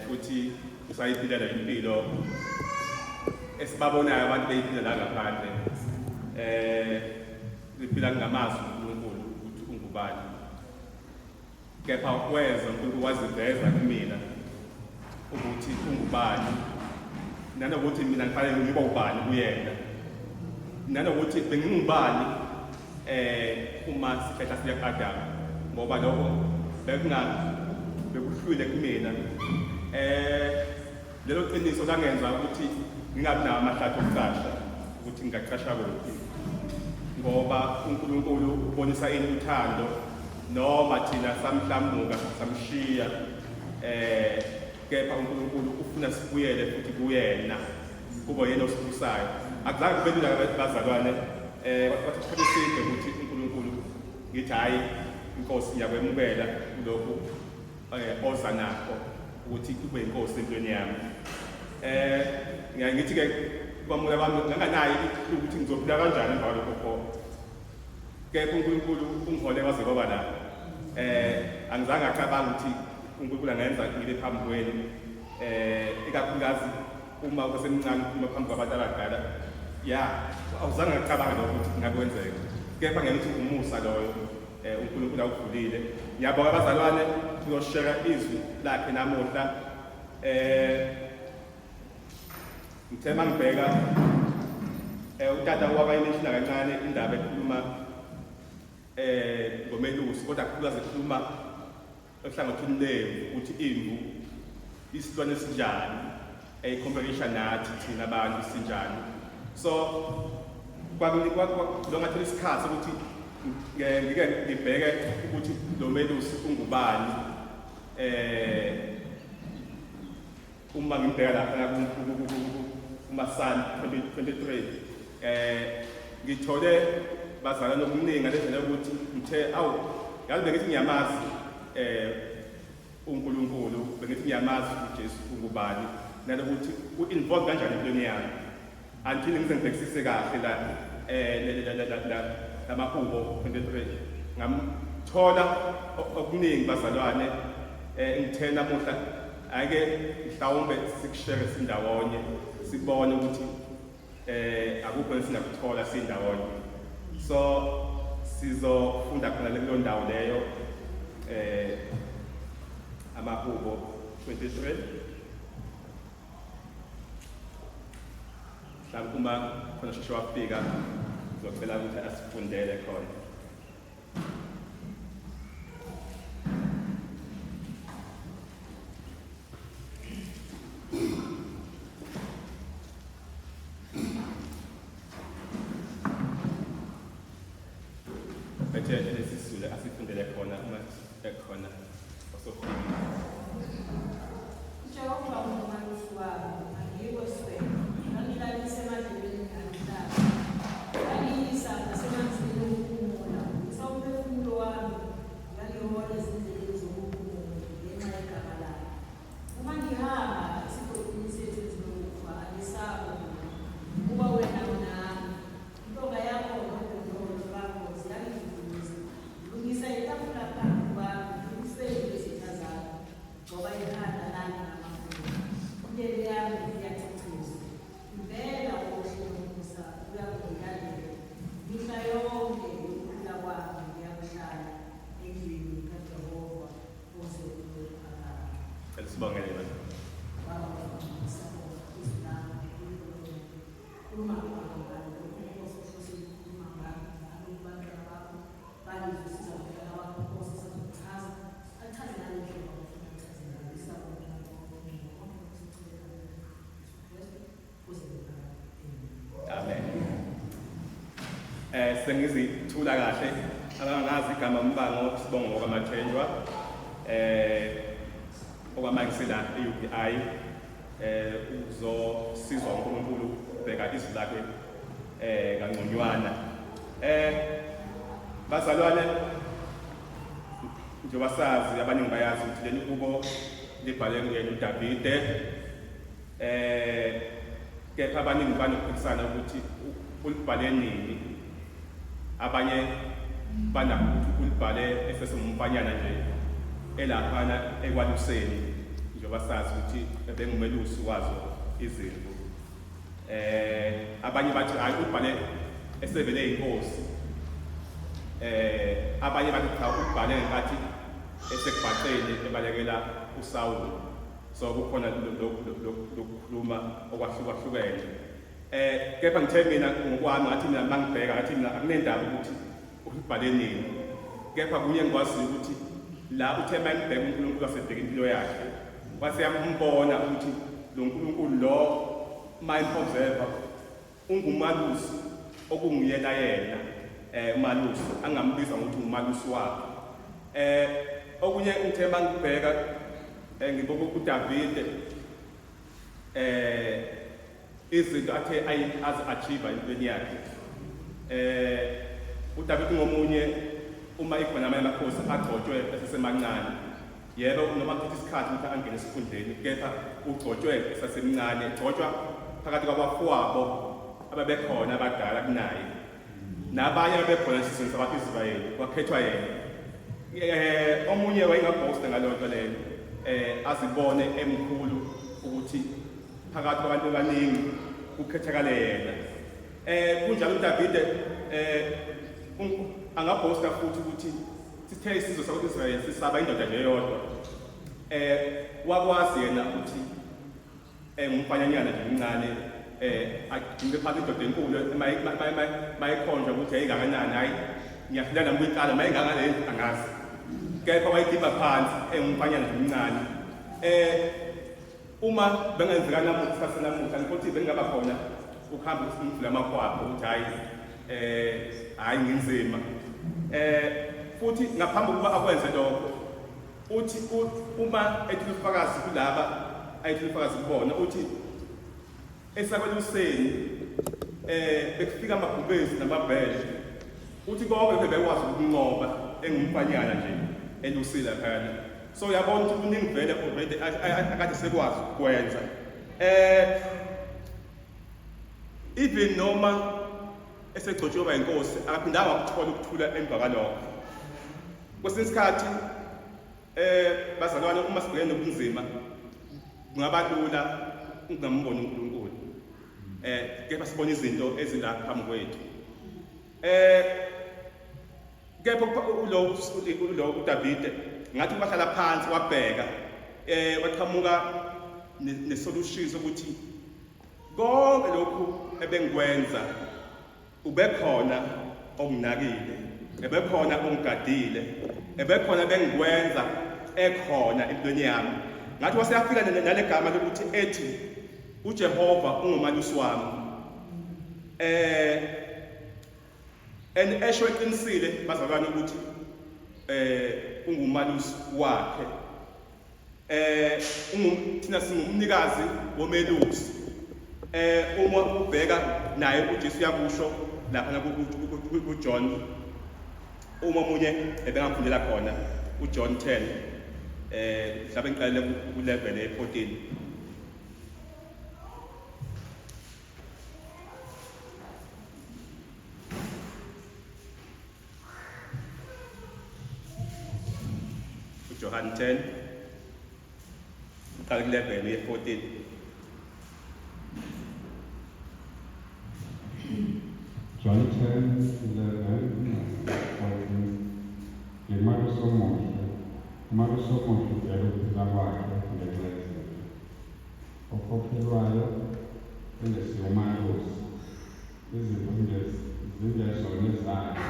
futhi usayiphilela impilo esibabonayo abantu beyiphila la ngaphandle liphila ngamazwi uNkulunkulu ukuthi ungubani kepha weza uNkulunkulu waziveza kumina ukuthi ungubani nanokuthi mina ngifanele ngibe ubani kuyena nanokuthi bengingubani uma sifehla siya kuAdam ngoba lokho bekuhlwile kumina lelo qiniso langenza ukuthi ngingabi nawo amahlathi okuqasha ukuthi ngingaqasha kuphi ngoba uNkulunkulu ubonisa ini uthando noma thina samhlamuka samshiya kepha uNkulunkulu ufuna sibuyele futhi kuyena kuba yena osibusayo akuzange kube lula bazalwane wathi eside ukuthi uNkulunkulu ngithi hayi inkosi ngiyakwemukela lokhu oza nakho ukuthi kube inkosi empilweni yami ngiyathi ke kwamula bami nganganayi ukuthi ngizophila kanjani emva kwalokho kepha uNkulunkulu ungihole kwaze kwaba la angizange acabanga ukuthi uNkulunkulu angenza ngibe phambi kwenu ikakhulukazi uma usemncane uma phambi kwabantu abadala awuzange ngacabanga lokho ukuthi kungakwenzeka kepha ngiyathi umusa loyo uNkulunkulu awuvulile ngiyabonga abazalwane uyoshare izwi lakhe namuhla ngithema ngibheka utata wabayilishila kancane indaba ekhuluma ngomelusi kodwa kakhulukazi ekhuluma ehlangothini leyo ukuthi imvu isilwane esinjani competition nathi thina abantu sinjani so kwakungathi isikhathi ukuthi ngike ngibheke ukuthi lo melusi ungubani uma ngibheka lapha kuMasango 2023 ngithole bazalana okuningi ngalendlela ukuthi ngithe yazi bengithi ngiyamazi uNkulunkulu bengithi ngiyamazi uJesu ungubani nalokuthi uinvolve kanjani empilweni yami until ngizengibhekisise kahle la lamahubo 23 ngamthola okuningi bazalwane ngithe namuhla ake mhlawumbe sikushare sindawonye sibone ukuthi akukho esingakuthola sindawonye so sizofunda khona leyo ndawo leyo amahubo 23 mhlawumbe uma khona sheshe wafika ngizocela ukuthi asifundele khona lesisule asifundele khona uma ekhona osofika Jehova uMalusi wami angiwe swele ngilalise emadlelweni namhlanje ngiyisa nasemanzini okuphumula ngizomphefumulo wami ngangihola ezindleleni zokuphumula ngenxa yegama lakho uma ngihamba esigodini sethu ezinokufa angisabo kuba wena nami intonga yakho nodondolo lwakho ziyangivuza lungisa itafula phambi kwami ngikufeni izitha zakho ngoba ikhanda lami ngamafutha umndeni yami iyachachisa impela uhle nomusa uyakungilalela mihla yonke ukuphila kwami ngiyakuhlala endlini kaJehova kuze kube phakade. Sibongele baba. Sengizithula kahle abangazi igama umbango sibongo ngokamathenjwa okwamangisela eUPI uzosizwa uNkulunkulu ubheka izwi lakhe kangconywana bazalwane njengoba sazi abaningi bayazi ukuthi leli kubo libhale nguyena uDavide kepha abaningi banokuphikisana ukuthi ulibhale nini abanye banakho ulibhale esesengumfanyana nje elaphana ekwaluseni nje njengoba sazi ukuthi bengumelusi wazo izimvu. Abanye bathi hayi ubhale esevele inkosi. Abanye bathi cha ubhale ngenkathi esekubhaqeni ebalekela uSawuli. So kukhona lokukhuluma okwahlukahlukene. Kepha ngithe mina ngokwami ngathi mina mangibheka ngathi mina akunendaba ukuthi ubhale nini. Kepha kunye ngikwazi ukuthi la uthe mangibheka uNkulunkulu wasebheka impilo yakhe. Wase yambona ukuthi lo uNkulunkulu lo mayimphozeva ungumalusi okungiyena yena umalusi angambiza ngokuthi ngumalusi wakhe. Okunye ngithe mangibheka ngibuka uDavide izinto athe azi-achieve empilweni yakhe. uDavide ngomunye uma ikhona amanye amakhosi agcotshwe esesemancane. Yebo noma kuthatha isikhathi ukuthi angene esikhundleni, kepha ugcotshwe esasemncane, egcotshwa phakathi kwabafowabo ababekhona abadala kunaye. Nabanye ababekhona esizweni sabakwa-Israyeli, kwakhethwa yena. Omunye wayengabhosta ngaleyo nto leyo, azibone emkhulu ukuthi phakathi kwabantu abaningi kukhethakale yena. Kunjalo uDavide angabhosta futhi ukuthi sithe isizwe sakwa-Israyeli sisaba indoda nje eyodwa. Wakwazi yena ukuthi ngumfanyanyana nje omncane agcine phansi indoda enkulu mayikhonjwa ukuthi yayingakanani, hayi ngiyafuna nami ukuyicala mayingakale angazi. Kepha wayikhipha phansi engumfanyana nje omncane. Uma bengenzeka namuhla saselamuhla ngikuthi bengaba khona ukuhamba umfula amakwapho ukuthi hayi nginzima. Futhi ngaphambi kokuba akwenze lokho uthi uma ethula ubufakazi kulaba ayethula ubufakazi kubona uthi esakweluseni bekufika amabhubezi namabhele uthi konke bebekwazi ukunqoba engumfanyana nje elusile phana. So uyabona ukuthi kuningi vele already akade sekwazi ukwenza. Even noma esegcotshiwe inkosi akaphindanga ukuthola ukuthula emva kwalokho. Kwesinye isikhathi bazalwane uma sibhekene nobunzima kungaba lula ukungamboni uNkulunkulu. Kepha sibona izinto ezila phambi kwethu. Kepha ulo uDavide ngathi bahlala phansi wabheka waqhamuka nesolution sokuthi konke lokhu ebengikwenza ubekhona okunakile, ebekhona ongigadile, ebekhona bengikwenza ekhona empilweni yami. Ngathi waseyafika nale gama lokuthi ethi uJehova ungumalusi wami. And esho eqinisile bazalwane ukuthi ungumalusi wakhe. Thina singumnikazi womelusi. Uma ubheka naye uJesu uyakusho lapha kuJohn, uma munye ebengafundela khona uJohn 10 mhlawumbe ngiqalele ku-level 14. uJohn 10 uqala ku-level 14. John 10:11 Ngemuso omuhle ubheka ukuphila kwakhe ngenxa yezimo. Okhokhelwayo engesiye umalusi, izinto zingezona ezakhe,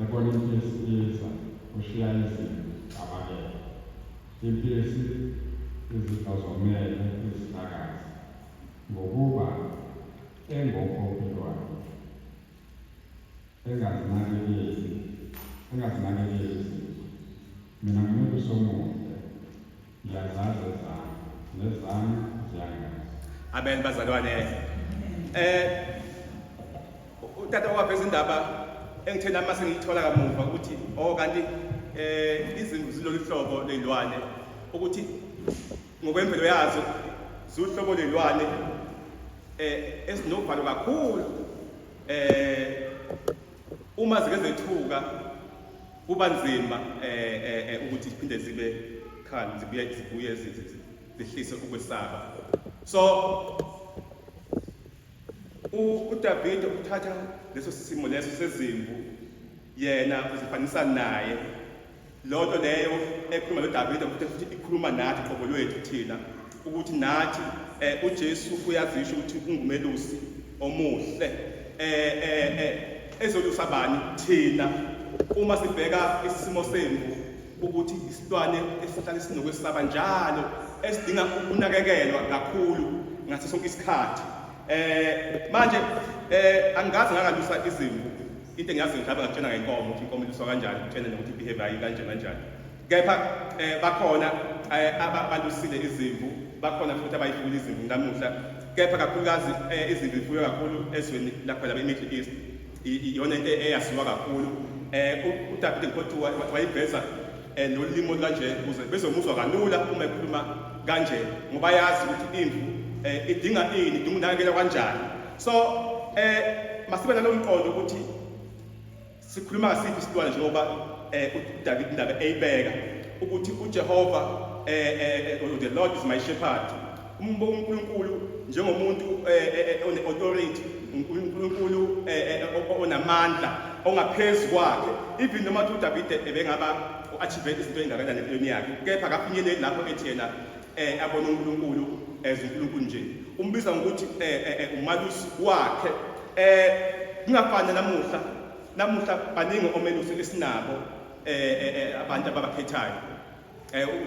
ebona impilo esiyiza, ushiya izinto abakele. Impilo izifo zomele izifakazi, ngokuba engokhokhelwayo. Engazinakekeli mina ngumuntu somuhle, ngiyazazi ezami, nezami ziyangazi. Amen bazalwane. Utata waveza indaba engithena mase ngiyithola kamuva ukuthi kanti izimvu zilolu hlobo lezilwane ukuthi ngokwemvelo yazo zuhlobo lezilwane esinovalo kakhulu. Uma zike zethuka kuba nzima ukuthi ziphinde zibe khali zibuye lehlise ukwesaba. So uDavid uthatha leso simo leso sezimvu yena uzifanisa naye. Lonto leyo ekhuluma noDavid futhi ikhuluma nathi qobo lwethu thina ukuthi nathi uJesu uyazisho ukuthi ungumelusi omuhle ezolusa bani thina uma sibheka isimo semvu ukuthi isilwane esihlala sinokwesaba njalo esidinga ukunakekelwa kakhulu ngaso sonke isikhathi. Manje angazi ngakalusa izimvu into engiyazi mhlawumbe ngakutshena ngenkomo ukuthi inkomo iluswa kanjani, utshene nokuthi behavior ayi kanjani. Kepha bakhona abalusile izimvu, bakhona futhi abayifuyile izimvu namuhla. Kepha kakhulukazi izimvu zifuywa kakhulu ezweni lapha e-Middle East, iyona into eyaziwa kakhulu. uDavid inkothi wayiveza nolimo kanje ukuze bezomuzwa kalula uma ekhuluma kanje ngoba yazi ukuthi imvu idinga ini, idinga ukunakekela kanjani. So masibe nalomqondo ukuthi sikhuluma ngasiphi isilwane njengoba uDavid indaba eyibeka ukuthi uJehova the Lord is my shepherd. uNkulunkulu njengomuntu one-authority, uNkulunkulu onamandla ongaphezulu kwakhe. Even noma uDavid ebengaba u-achieve izinto ey'ngakanani empilweni yakhe, kepha akafinyeleli lapho ethi yena abone uNkulunkulu as uNkulunkulu nje, umbiza ngokuthi umalusi wakhe. Kungafani namuhla baningi omelusi esinabo abantu ababakhethayo.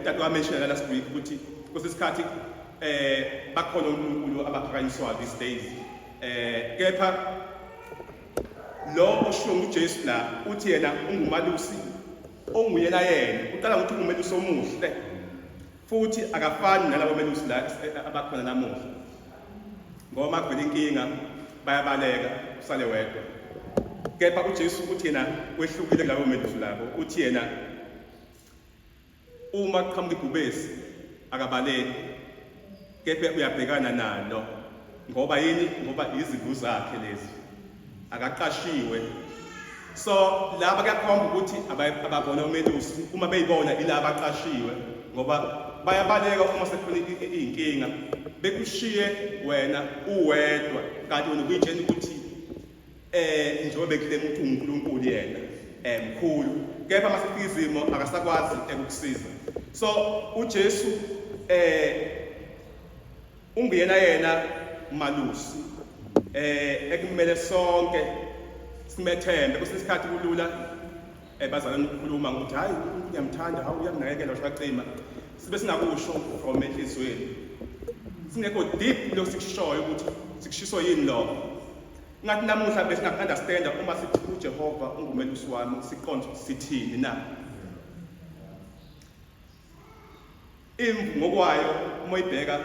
Utata wamenshina last week ukuthi kusesikhathi bakhona uNkulunkulu abaphakanyiswayo these days. Kepha lo osho uJesu la uthi yena ungumalusi onguyena yena, uqala ngokuthi ungumelusi omuhle futhi akafani nalabo melusi la abakhona namuhla, ngoba kuvela inkinga bayabaleka usale wedwa. Kepha uJesu uthi yena wehlukile kulabo melusi labo, uthi yena uma qhamuka ibhubesi akabaleki, kepha uyabhekana nalo. Ngoba yini? Ngoba izimvu zakhe lezi, akaqashiwe. So laba kuyakhomba ukuthi ababona umelusi uma beyibona ilaba aqashiwe, ngoba bayabaleka uma sekukhona iy'nkinga bekushiye wena uwedwa, kanti wena ukuyitshela ukuthi njengoba bekulema ukuthi uNkulunkulu yena mkhulu, kepha masifika izimo akasakwazi ukukusiza. So uJesu unguyena yena malusi ekumele sonke simethembe. Kusesikhathi kulula bazalwane ukukhuluma ngokuthi hayi uNkulunkulu uyamthanda, hawu uyamnakekela, ushaqima, sibe singakusho from enhlizweni, singekho deep lo sikushoyo ukuthi sikushiso yini lo. Ngathi namuhla bese singa-understanda uma sithi uJehova ungumelusi wami, siqonde sithini na. Imvu ngokwayo uma uyibheka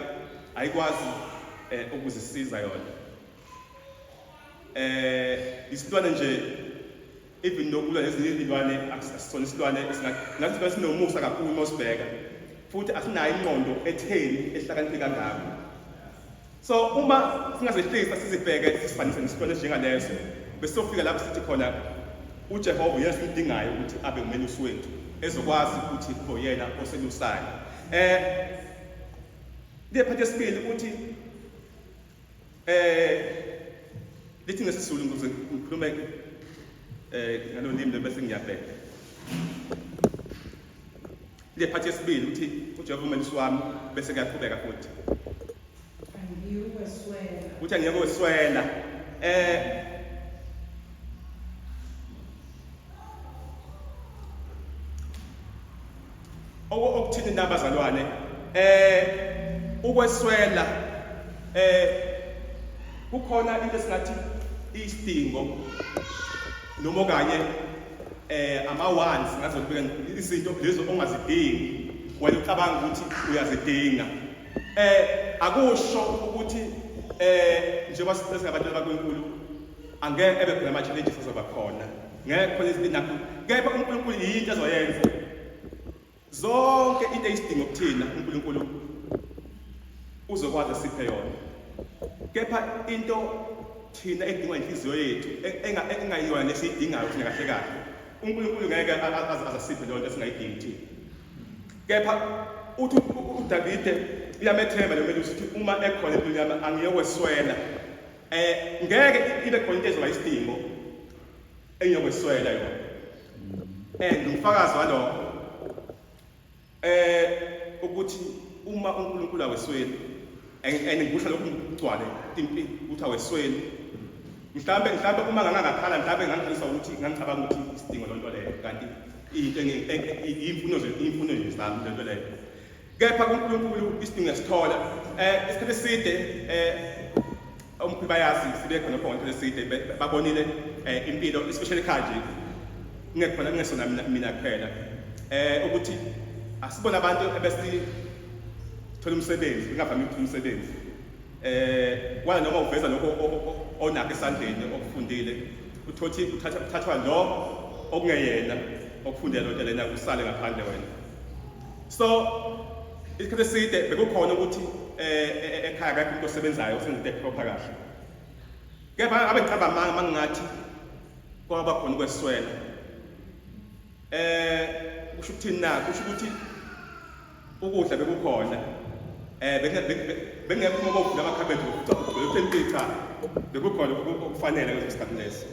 ayikwazi ukuzisiza yona. Isilwane nje, even nokulwa nezinye izilwane akusona isilwane ngathi sinomusa kakhulu uma usibheka, futhi asinayo ingqondo etheni ehlakaniphe kangako. So uma singazehlisa sizibheke sisifanise nesilwane njengaleso, bese sofika lapho sithi khona uJehova uyena sidingayo ukuthi abe umelusi wethu ezokwazi ukuthi yena oselusayo. Lephathi yesibili ukuthi lithi ngesizulu ukuze ngikhulume ngalo limi bese ngiyabheka. Lephathi yesibili ukuthi uJehova umelusi wami, bese kuyaqhubeka futhi uthi angiyeke ukweswela. Okuthini nabazalwane, ukweswela kukhona into esingathi isidingo noma okanye ama-wants, ngazokubeka izinto lezo ongazidingi wena ucabanga ukuthi uyazidinga. Akusho ukuthi njengoba singabantu baNkulunkulu angeke ebe khona ama-challenges azoba khona, ngeke khona izinto, kepha uNkulunkulu yinto azoyenza zonke into eyisidingo kuthina. uNkulunkulu uzokwazi asiphe yona, kepha into thina edingwa inhliziyo yethu engayiyona lesiyidingayo thina kahle kahle, uNkulunkulu ngeke azasiphe leyo nto esingayidingi thina. Kepha uthi uDavide uyamethemba lo melusi ukuthi uma ekhona empilweni yami angiyokweswela. Ngeke ibe khona into ezoba isidingo engiyokweswela yona. Ngifakazi walokho ukuthi uma uNkulunkulu awesweli ngikusho lokhu ngigcwale impilo ukuthi awesweli mhlambe uma ngangakhala mhlambe ngangikhalisa ukuthi ngangicabanga ukuthi isidingo lonto leyo kanti into imfuno zami lento leyo. Kepha uNkulunkulu isidingo esithola isikhathi eside umkhulu bayazi sibe khona khona eside babonile impilo especially kanje ngekhona ngesona mina kuphela ukuthi asibona abantu ebesi thola umsebenzi ngavami ukuthola umsebenzi wala noma uveza lokho onakho esandleni okufundile uthothi uthathwa lo okungeyena okufundela lonto lena usale ngaphandle wena. So isikhathi eside bekukhona ukuthi ekhaya akekho umuntu osebenzayo osenza into proper kahle. Kepha abengicabanga mangingathi kwaba khona ukweswela kusho ukuthini na kusho ukuthi ukudla bekukhona bengekho ngoba ukudla amakhabethe ukutha bekukhona okufanele ngaleso sikhathi leso.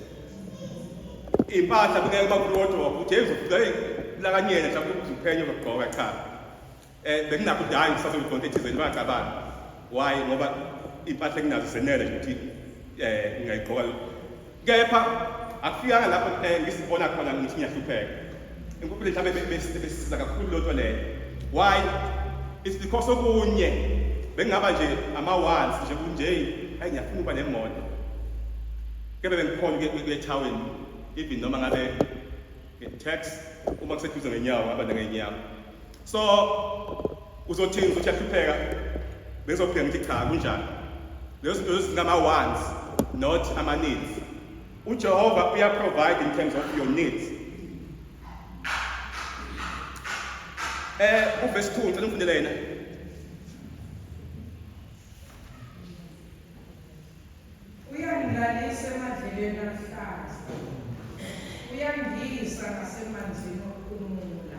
Impahla bengeke bakurodwa ukuthi ezofuka lakanyene mhlawumbe uzuphenye ukugqoka cha. Benginakho udayi ngisazo ikonto ethizeni bacabanga why ngoba impahla enginazo senele ukuthi ngiyayigqoka. Kepha akufikanga lapho ngisibona khona ngithi ngiyahlupheka. Inkulunkulu mhlawumbe besisiza kakhulu lonto leyo. Why? It's because okunye bengaba nje ama-once nje kunje hayi ngiyafuna ukuba nemoto. Kepha bengikhona kuyethawini even noma ngabe tax uma kuseduze ngenyawo ngaba ngenyawo. So uzothini ukuthi uyahlupheka bezobheka ngithi cha kunjani. Lezo zinto zingama-once not ama-needs. uJehova uyaprovide in terms of your needs. Verse 2 ngicela ngifundele yena. Uyangilalisa emadlelweni aluhlaza. Uyangiyisa ngasemanzini okukhulumula.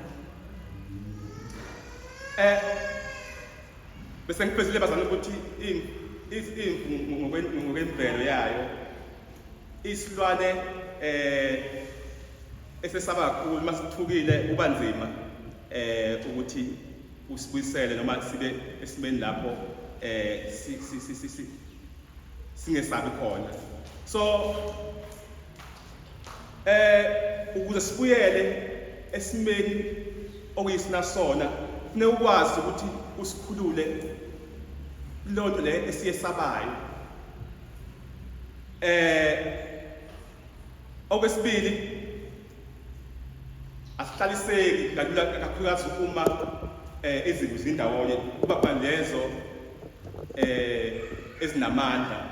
Bese ngifezile bazana ukuthi ngokwemvelo yayo isilwane esesaba kakhulu masithukile kuba nzima ukuthi usibuyisele noma sibe esimeni lapho singesabi khona. So ukuze sibuyele esimeni okuyisina sona kufanele ukwazi ukuthi usikhulule lonto le esiyesabayo. Okwesibili asihlaliseki kalula kakhulukazi uma izinto zindawonye kuba khona lezo ezinamandla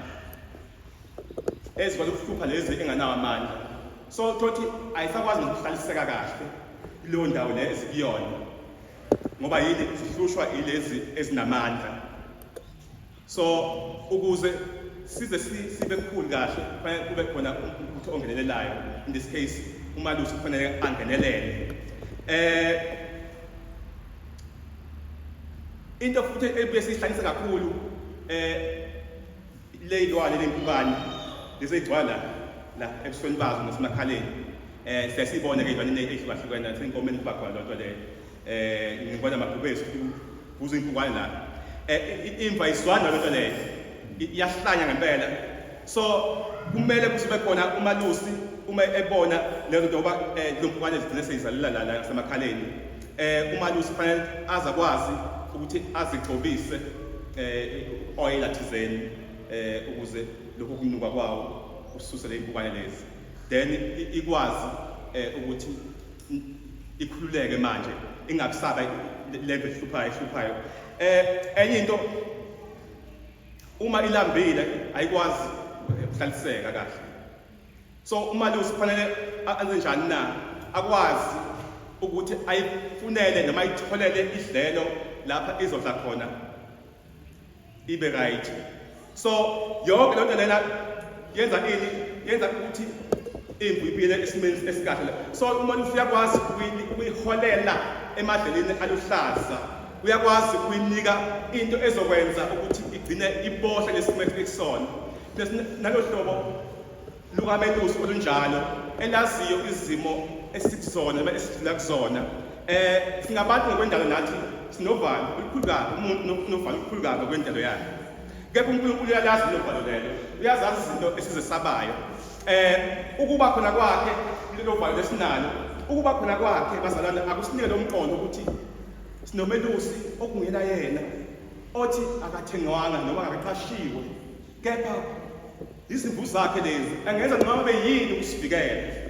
ezikwazi ukuhlupha lezi enganawo amandla. So thothi ayisakwazi ukuhlaliseka kahle kuleyo ndawo le ezikuyona ngoba yini sihlushwa ilezi ezinamandla. So ukuze size sibe cool kahle kufanele kube khona umuntu ongenelelayo. In this case umalusi kufanele angenelele. Into futhi ebuye sihlanganise kakhulu leyilwane lenkukane leseyigcwala la ebusweni bazo nasemakhaleni. Siyasibona ke izilwane ezihlukahlukene nasenkomeni kuba khona lonto leyo. Ngibona amabhubesi kuze inkukane la. Imva iswana lonto leyo iyahlanya ngempela. So kumele kube khona umalusi uma ebona lezo nto ngoba lenkukane zigcine seyizalela la nasemakhaleni. Umalusi kufanele azakwazi ukuthi azigcobise oil athizeni ukuze lokho kunuka kwawo ususe le impukane lezi. Then ikwazi ukuthi ikhululeke manje ingabisaba level ehluphayo. Enye into uma ilambile ayikwazi ukuhlaliseka kahle. So umalusi kufanele enze njani na akwazi ukuthi ayifunele noma ayitholele idlelo lapha izodla khona ibe right. So yonke lonto lena yenza ukuthi imvu iphile esimeni esikahle. So umalusi uyakwazi ukuyiholela emadleleni aluhlaza uyakwazi ukuyinika into ezokwenza ukuthi igcine ibohle lesimo ekusona. Nalo hlobo lukamelusi olunjalo elaziyo izimo esikusona noma esidlula kusona. Singabantu ngokwendalo nathi sinovalo olukhulu kabi, umuntu unovalo olukhulu kabi ngokwendalo yakhe. Kepha uNkulunkulu uyalazi lovalo lelo, uyazazi izinto esizesabayo. Ukuba khona kwakhe lelo valo lesinalo, ukuba khona kwakhe bazalwane akusinike lo mqondo ukuthi sinomelusi okungena yena othi akathengwanga noma akaqashiwe, kepha izimvu zakhe lezi angenza noma kube yini ukusivikela.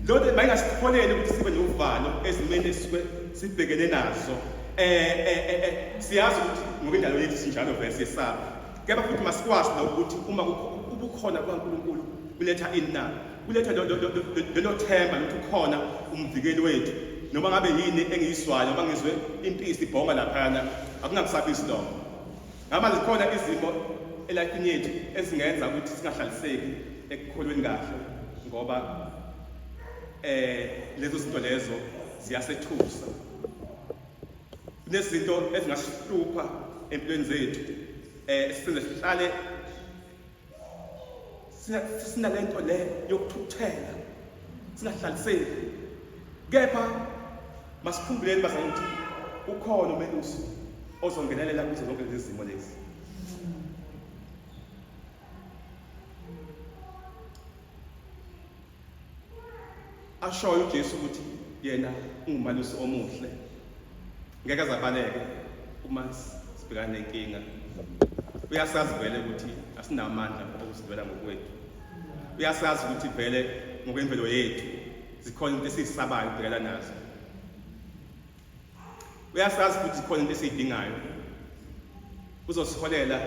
Lokho mayingasipholeli ukuthi sibe novalo ezimeni esisuke sibhekene nazo. Siyazi ukuthi ngokwendalo yethu sinjalo vele siyesaba, kepha futhi masikwazi ukuthi uma ubukhona kwaNkulunkulu kuletha ini na, kuletha lelo themba ukuthi ukhona umvikeli wethu. Noma ngabe yini engiyiswayo, noma ngizwe impisi ibhonga laphana, akungakusabisi lokho. Ngabe zikhona izimo elifini yethu ezingenza ukuthi singahlaliseki ekukholweni kahle, ngoba lezo zinto lezo ziyasethusa. Kunezinto ezingasihlupha empilweni zethu, sisenze sihlale sinalento le yokuthukuthela, singahlaliseki. Kepha masikhumbuleni bazalwane ukuthi ukhona umelusi ozongenelela kuzo zonke lezi zimo lezi. Ashoyo uJesu ukuthi yena ungumalusi omuhle, ngeke azabaleke uma sibhekana nenkinga. Uyasazi vele ukuthi asinamandla okusidwela ngokwethu. Uyasazi ukuthi vele ngokwemvelo yethu zikhona into esizisabayo ukubhekana nazo. Uyasazi ukuthi zikhona into esiyidingayo. Uzosiholela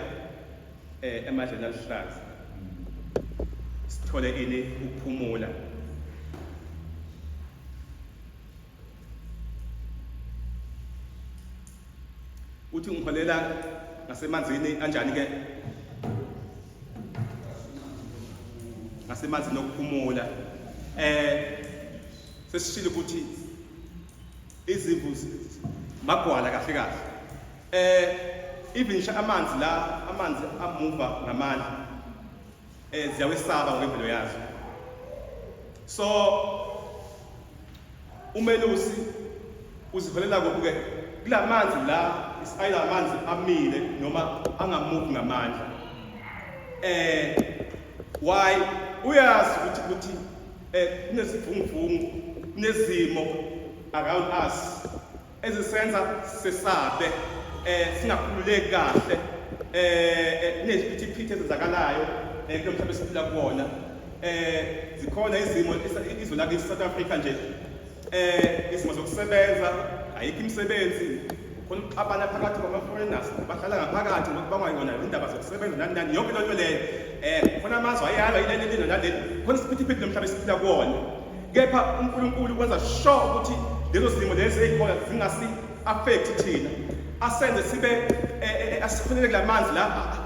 emadleni aluhlaza, sithole ini ukuphumula. Uthi ungiholela ngasemanzini kanjani ke? Ngasemanzini okuphumula. Sesishilo ukuthi izimvu magwala kahle kahle. Even ngisho amanzi amuva ngamandla ziyawesaba ngokwemvelo yazo. So umelusi uziholela kokuke kulamanzi la, isayila amanzi amile noma angamuvi ngamandla. Why? Uyazi ukuthi kunezivunguvungu, kunezimo around us ezisenza sesabe, singakhululeki kahle, kuneziphithiphithi ezenzakalayo kulo mhlaba esiphila kuwona. Zikhona izimo izwe lakithi South Africa nje, izimo zokusebenza, ayikho imisebenzi, khona ukuxabana phakathi kwama-foreigners bahlala ngaphakathi bangayona indaba zokusebenza nani nani, yonke lento leyo. Khona amazwe ayalwa yileli naleli, khona isiphithiphithi lo mhlaba esiphila kuwona. Kepha uNkulunkulu kwenza sure ukuthi lezo zimo lezi ezikhona zingasi-affect thina, asenze sibe asikhonele kulamanzi la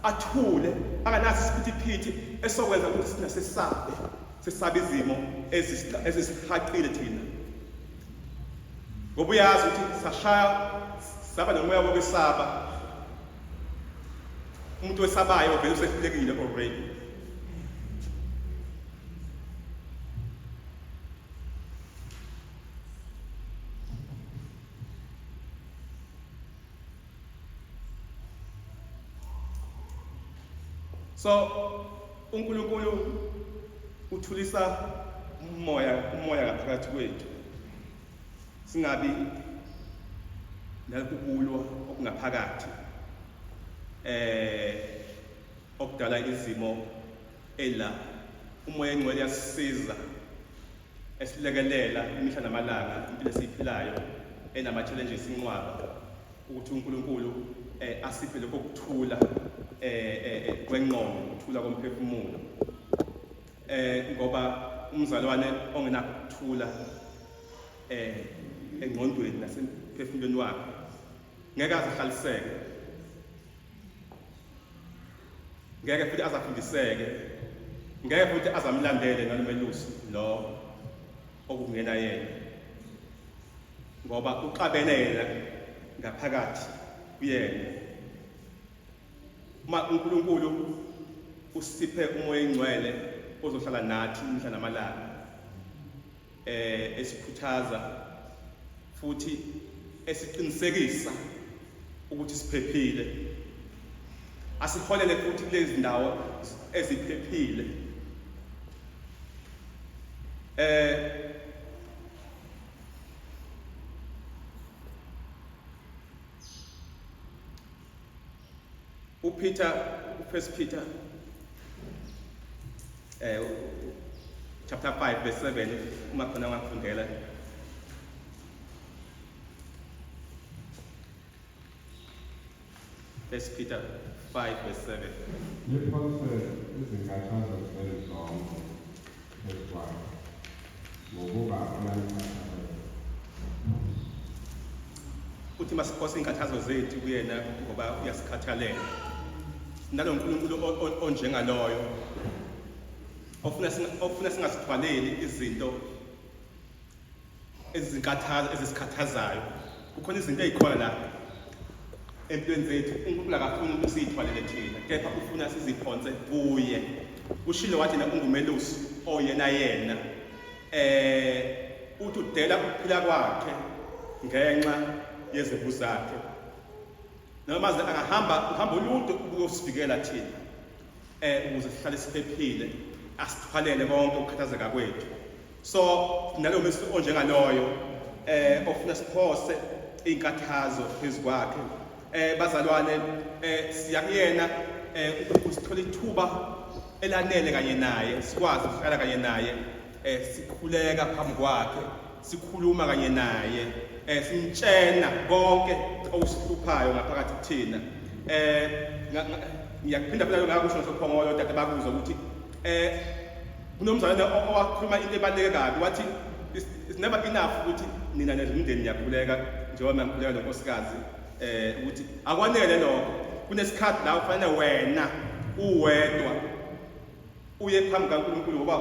athule, anganaso isiphithiphithi esokwenza ukuthi sina sesabe izimo ezisihaqile thina. Ngoba uyazi ukuthi sashaya saba nomoya wokwesaba. Umuntu wesabayo vele usehlulekile already. So uNkulunkulu uthulisa umoya ngaphakathi kwethu, singabi nalokubulwa okungaphakathi okudala izimo ela. Umoya engcwele uyasisiza, esilekelela imihla namalanga impilo esiyiphilayo enama-challenges inqwaba, ukuthi uNkulunkulu asiphe lokho kuthula kwengqondo, ukuthula komphefumulo. Ngoba umzalwane ongenakho ukuthula engqondweni nasemphefumulweni wakhe ngeke azahlaliseke, ngeke futhi azafundiseke, ngeke futhi azamlandele nalomelusi lo okungena yena, ngoba uxabene yena ngaphakathi kuyena. Uma uNkulunkulu usiphe umoya engcwele ozohlala nathi imihla namalanga, esikhuthaza futhi esiqinisekisa ukuthi siphephile, asiholele futhi kulezi ndawo eziphephile. First Peter chapter 5 verse 7 uma khona ngafundela. First Peter 5 verse 7. Liphose izinkathazo zezonke ezikwayo ngokuba uyalikhathalela. Uthi masiphose inkathazo zethu kuyena ngoba uyasikhathalela. Nalo uNkulunkulu onjengaloyo ofuna singasithwaleli izinto ezisikhathazayo. Kukhona izinto ezikhona la empilweni zethu uNkulunkulu akafuni ukuthi siyithwalele thina, kepha ufuna siziphonse kuye. Ushilo wathi na ungumelusi oyena uthi udela ukuphila kwakhe ngenxa yezimvu zakhe. Noma angahamba uhambo olude ukuyosivikela thina ukuze sihlale siphephile, asithwalele konke ukukhathazeka kwethu. So nalo melusi onjengaloyo ofuna siphose inkathazo phezu kwakhe. Bazalwane, siya kuyena usithola ithuba elanele kanye naye, sikwazi ukuhlala kanye naye, sikhuleka phambi kwakhe, sikhuluma kanye naye, simtshena konke okusihluphayo ngaphakathi kuthina. Ngiyakuphinda phela ngakusho ngisophongolo dade bakuzo ukuthi kunomzalwane owakhuluma into ebaluleke kabi, wathi it's never enough ukuthi nina nezimndeni niyakhuleka njengoba ngikhuleka nonkosikazi, ukuthi akwanele lokho. Kunesikhathi la ufanele wena uwedwa uye phambi kaNkulunkulu ngoba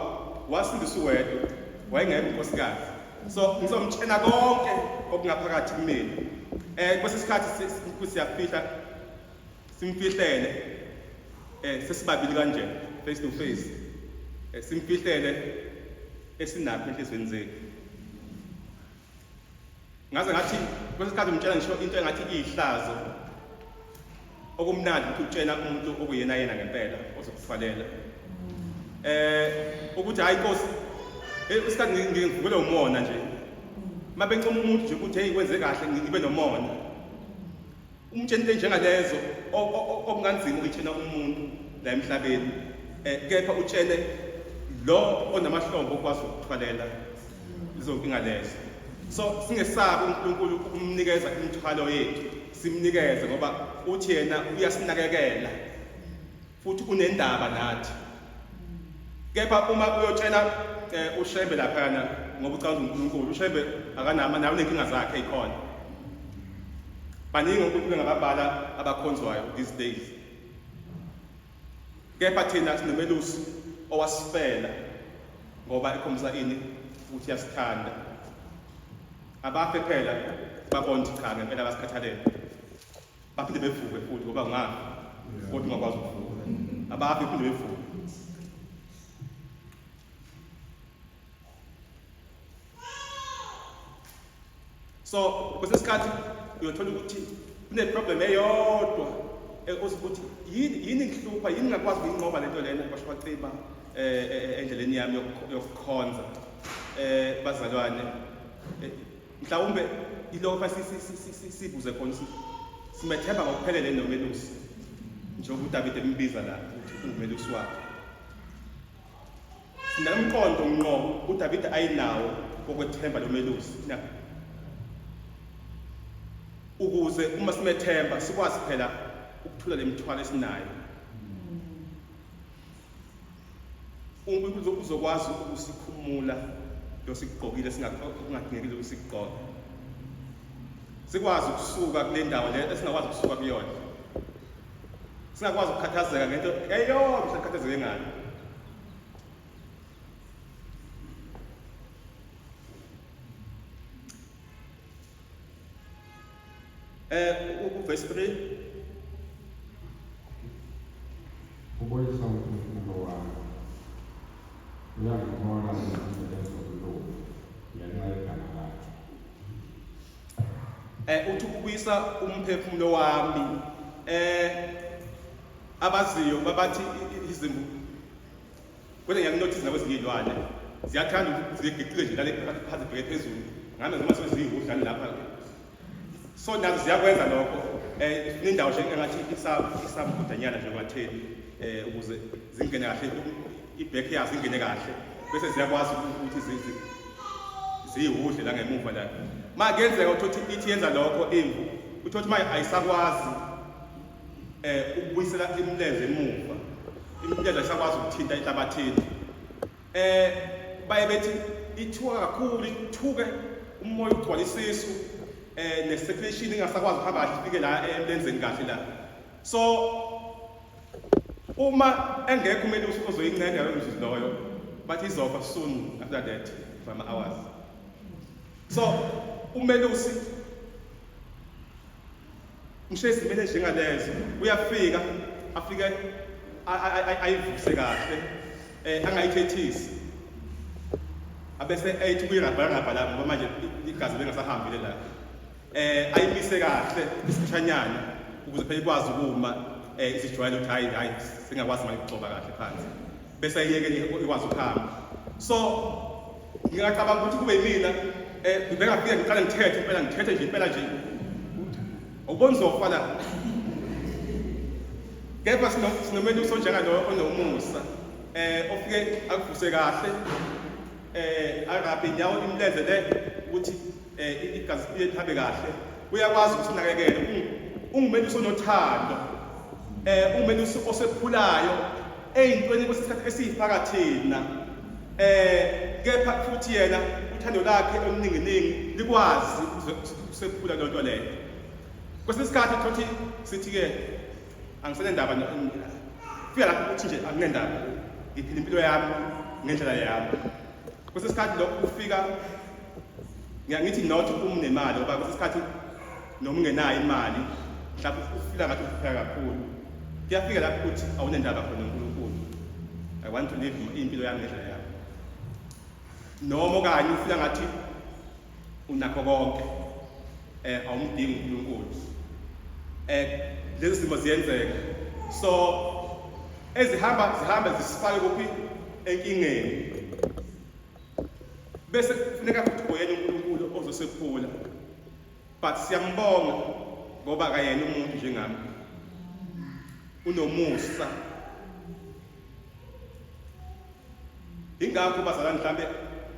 wasindisa uwedwa, wayengekho unkosikazi. So ngizomtshena konke okungaphakathi kumina. Kwesi sikhathi siyafihla simfihlele sesibabili kanje face to face, simfihlele esinakho enhlizweni zethu. Ngaze ngathi kwesi sikhathi umtshela ngisho into engathi iyihlazo okumnandi ukuthi utshena umuntu okuyena yena ngempela ozokufalela. Ukuthi hayi Nkosi, isikhathi ngivukele umona nje. Mabencoma umuntu nje ukuthi hey kwenze kahle ngibe nomona. Umtsheni into njengalezo okunganzima ukutshena umuntu la emhlabeni. Kepha utshele lo onamahlombe okwazi ukuthwalela lezo nkinga lezo. So singesabi uNkulunkulu ukumnikeza imithwalo yethu, simnikeze ngoba uthi yena uyasinakekela futhi unendaba nathi. Kepha uma uyotshela uShembe laphana ngoba ucanga uNkulunkulu, uShembe akanama nawe nenkinga zakhe ezikhona. Baningi uNkulunkulu ngababala abakhonzwayo these days. Kepha thina sinomelusi owasifela ngoba ekhombisa ini ukuthi uyasithanda. Abafe phela babona ukuthi cha ngempela basikhathalele. Baphinde bevuke futhi ngoba ngafi kodwa ungakwazi ukuvuka. Abafe phinde bevuke. So kwesesikhathi uyothola ukuthi kune problem eyodwa ukuthi yini ngihlupha, yini ngakwazi ukuyinqoba lento lena basho baceba endleleni yami yokukhonza. Bazalwane, mhlawumbe ilokho sibuze khona simethemba ngokuphelele nomelusi njengoba uDavid embiza la ukuthi ungumelusi wakhe. Sinamqondo ngqo uDavid ayinawo okwethemba lomelusi ukuze uma simethemba sikwazi phela ukuthula lemithwalo esinayo. uNkulunkulu uzokwazi ukusikhumula losikugqokile singadingekile ukusigqoka. Sikwazi ukusuka kule ndawo le esingakwazi ukusuka kuyona. Singakwazi ukukhathazeka ngento eyodwa sikhathazeke ngayo. Verse 3. Ubuyisa umphefumulo wami. Uyangithola izinto zokulunga. Ngenxa yegama lakhe. Uthi ubuyisa umphefumulo wami. Abaziyo babathi izimvu. Kodwa ngiyanotice nakwezinye izilwane ziyathanda ukuthi zigeqile nje lale phansi bheke phezulu. Ngame noma seziyiwudla lapha. So nazo ziyakwenza lokho. Indawo nje engathi isabudanyana nje ngatheni ukuze zingene kahle ibheke yazo ingene kahle bese ziyakwazi ukuthi ziyihudle la ngemuva la. Makenzeka ukuthi ithi yenza lokho imvu ukuthi manje ayisakwazi ukubuyisela imlenze emuva. Imlenze ayisakwazi ukuthinta enhlabathini. Baye bethi ithuka kakhulu ithuke umoya ugcwala isisu ne-circulation ingasakwazi ukuhamba kahle ifike la emlenzeni kahle la. So uma engekho umelusi ozoyinceda leyo mzuzu loyo bathi izofa soon after that for ama-hours. So umelusi mshe izimele njengalezo uyafika afike ayivuse kahle angayithethisi abese ethi kuyirabha la ngoba manje igazi lingasahambile la. Ayimise kahle isikhanyana ukuze phela ikwazi ukuma izijwayele ukuthi hayi singakwazi manje ukugcoba kahle phansi bese ayiyeke ikwazi ukuhamba. So ngiyacabanga ukuthi kube yimina ngibengafike ngiqale ngithethe nje impela nje ubona uzofa la. Kepha sinomelusi onjengalo onomusa ofike akuvuse kahle arabhe inyawo imlenze le ukuthi igazi lihambe kahle. Uyakwazi ukusinakekela ungumelusi onothando ungumelusi osephulayo eyintweni kwesikhathi esiyiphakathina. Kepha futhi yena uthando lakhe oluninginingi likwazi ukusephula le nto leyo. Kwesinye isikhathi thothi sithi-ke angisenendaba fika lapho uthi nje akunendaba ngiphila impilo yami ngendlela yami. Kwesinye isikhathi lokho ufika ngiyangithi not nemali ngoba kwesinye isikhathi noma ungenayo imali mhlawumbe ufika ngathi upheka kakhulu kuyafika lapho ukuthi awunendaba khona uNkulunkulu. I want to live impilo yami ngendlela yami. Noma okanye ufika ngathi unakho konke awumdingi uNkulunkulu. Lezi zimo ziyenzeka. So zihamba zisifake kuphi enkingeni. Bese kufuneka futhi uyena uNkulunkulu ozosephula. But siyambonga ngoba akayena umuntu njengami. Unomusa. Ingakho bazalwane mhlambe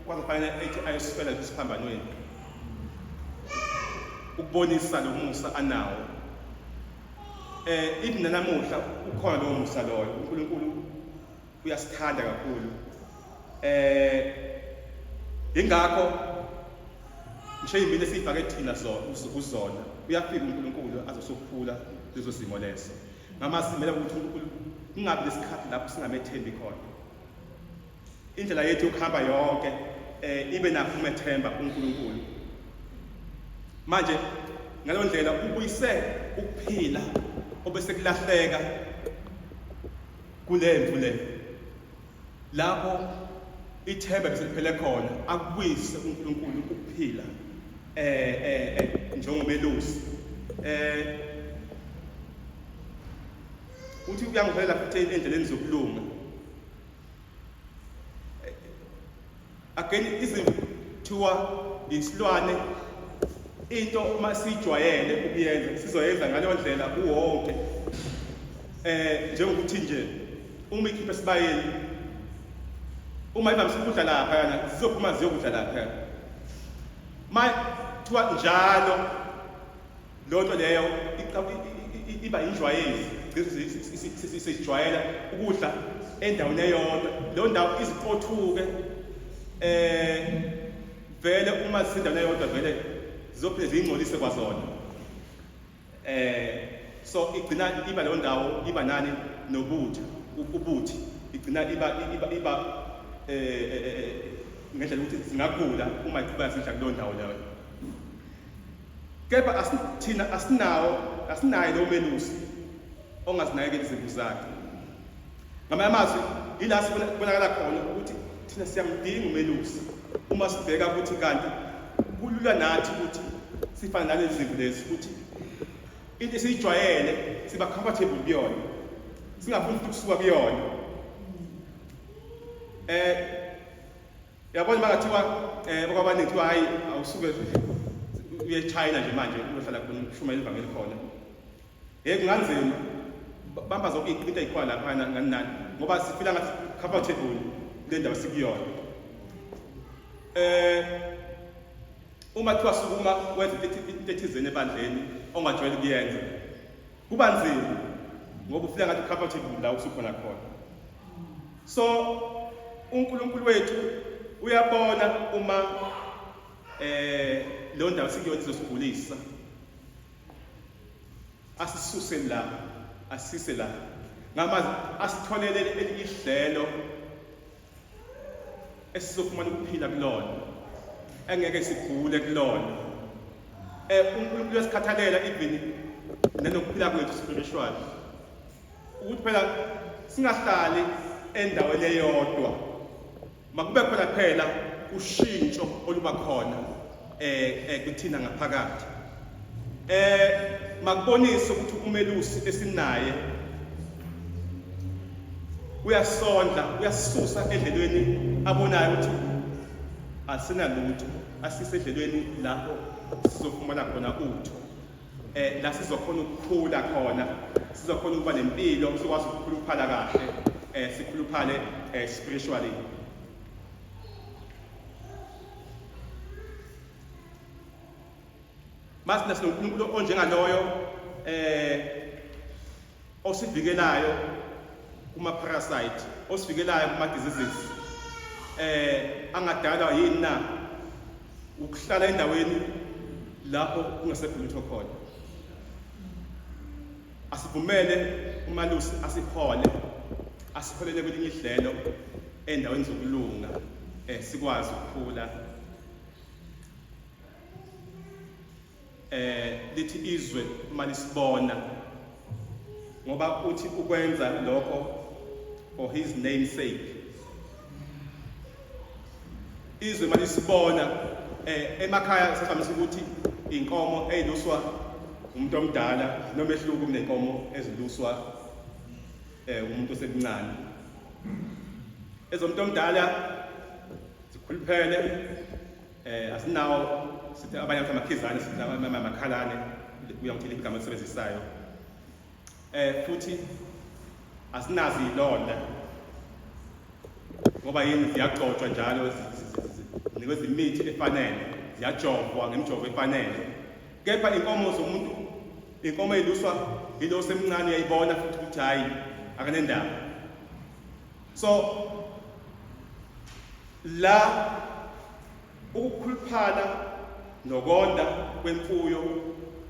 kwakufanele ethi ayosifela isiphambanweni. Ukubonisa lo musa anawo. Even namuhla ukhona lo musa loyo. uNkulunkulu uyasithanda kakhulu. Ingakho ngisho imini esifake thina uzona uyafika uNkulunkulu azosophula lezo simo lezo. Ngamasimela ukuthi uNkulunkulu kungabi lesikhathi lapho singamethembi khona. Indlela yethu yokuhamba yonke ibe nakho umethemba uNkulunkulu. Manje ngalo ndlela ubuyise ukuphila obese kulahleka kulemvu le. Lapho ithemba bese liphele khona akubuyise uNkulunkulu ukuphila njengomelusi. Uthi uyangiholela futhi endleleni zokulunga. Again izithiwa isilwane into uma sijwayele ukuyenza sizoyenza ngaleyo ndlela uwonke. Njengokuthi nje uma ikhiphe sibayeni uma iba msikudla lapha yana sizophuma ziyokudla lapha. Mathiwa njalo lonto leyo iba injwayezi sijwayela ukudla endaweni eyodwa. Lo ndawo iziqothuke vele uma sisendaweni eyodwa vele zizophinde ziyingcolise kwazona. So igcina iba leyo ndawo iba nani nobuthi ubuthi igcina iba ngendlela ukuthi singagula uma iqhubeka sidla kuleyo ndawo leyo. Kepha thina asinayo lo melusi ongazinakekeli izimvu zakhe. Ngamanye amazwi ila sibonakala khona ukuthi thina siyamdinga umelusi uma sibheka ukuthi kanti kulula nathi ukuthi sifana nalezi zimvu lezi ukuthi into esiyijwayele siba comfortable kuyona singafuni ukusuka kuyona. Yabona makathiwa okwabaningi kuthiwa hayi awusuke uye China nje manje uyohlala khona ukushumayela ivangeli khona. Kunganzima bamba zonke into ezikhona lapha nani ngoba sifila ngathi comfortable le ndawo sikuyona. Uma kuthiwa sukuma wenza into ethizeni ebandleni ongajwayele ukuyenza kuba nzima ngoba ufika ngathi comfortable la usukhona khona. So uNkulunkulu wethu uyabona uma lo ndawo sikuyona izosigulisa, asisuse la, asise la, ngamazwi asitholele elinye ihlelo esizofumana ukuphila kulona, engeke sigule kulona. uNkulunkulu uyasikhathalela even nanokuphila kwethu spiritual, ukuthi phela singahlali endaweni eyodwa, makube khona phela ushintsho oluba khona kuthina ngaphakathi. Makubonise ukuthi umelusi esinaye uyasondla, uyasisusa endlelweni abonayo ukuthi asinalutho, asise endleleni lapho sizofumana khona utho, la sizokhona ukukhula khona, sizokhona ukuba nempilo, sikwazi ukukhuluphala kahle, sikhuluphale spiritually. Masina sinoNkulunkulu onjengaloyo osivikelayo kuma parasite, osivikelayo kuma diseases, angadalwa yini na ukuhlala endaweni lapho kungasekho lutho khona. Asivumele umalusi asihole, asiholele kwelinye ihlelo endaweni zokulunga, sikwazi ukukhula. Lithi izwe malisibona ngoba uthi ukwenza lokho for his name's sake. Izwe malisibona emakhaya sesivamise ukuthi inkomo eziluswa umuntu omdala noma ehluka kunenkomo eziluswa umuntu osemncane. Ezomuntu omdala zikhuluphele, asinawo sithi abanye abantu amakhizane, sithi amakhalane, uyangithini igama elisebenzisayo. Futhi asinazi izilonda ngoba yini ziyagcotshwa njalo, zinikwe imithi efanele, ziyajovwa ngemijovo efanele. Kepha inkomo zomuntu, inkomo eziluswa yilo osemncane uyayibona futhi ukuthi hayi akanendaba. So la ukukhuluphala nokonda kwemfuyo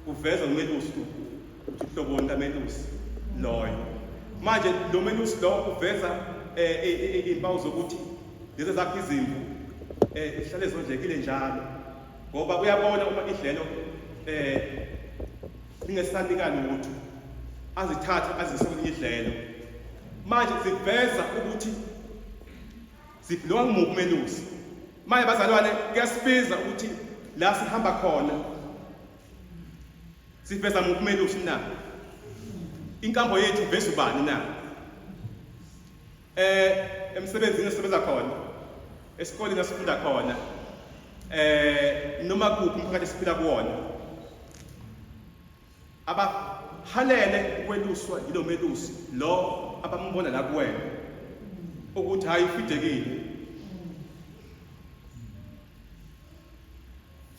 kuveza umelusi ukuthi uhlobo likamelusi loyo. Manje lo melusi lo uveza impawu zokuthi lezi zakhe izimvu ihlale zondlekile njalo, ngoba uyabona uma idlelo lingesanika lutho azithathe azise kwelinye idlelo. Manje ziveza ukuthi zibhlowa ngumuphi umelusi. Manje bazalwane, kuyasibiza ukuthi la sihamba khona siveza muphi umelusi na, inkambo yethu iveza ubani na. Emsebenzini esisebenza khona, esikoleni esifunda khona, noma kuphi umphakathi esiphila kuwona, abahalele ukweluswa yilo melusi lo abambona la kuwena ukuthi hayi ufidekile.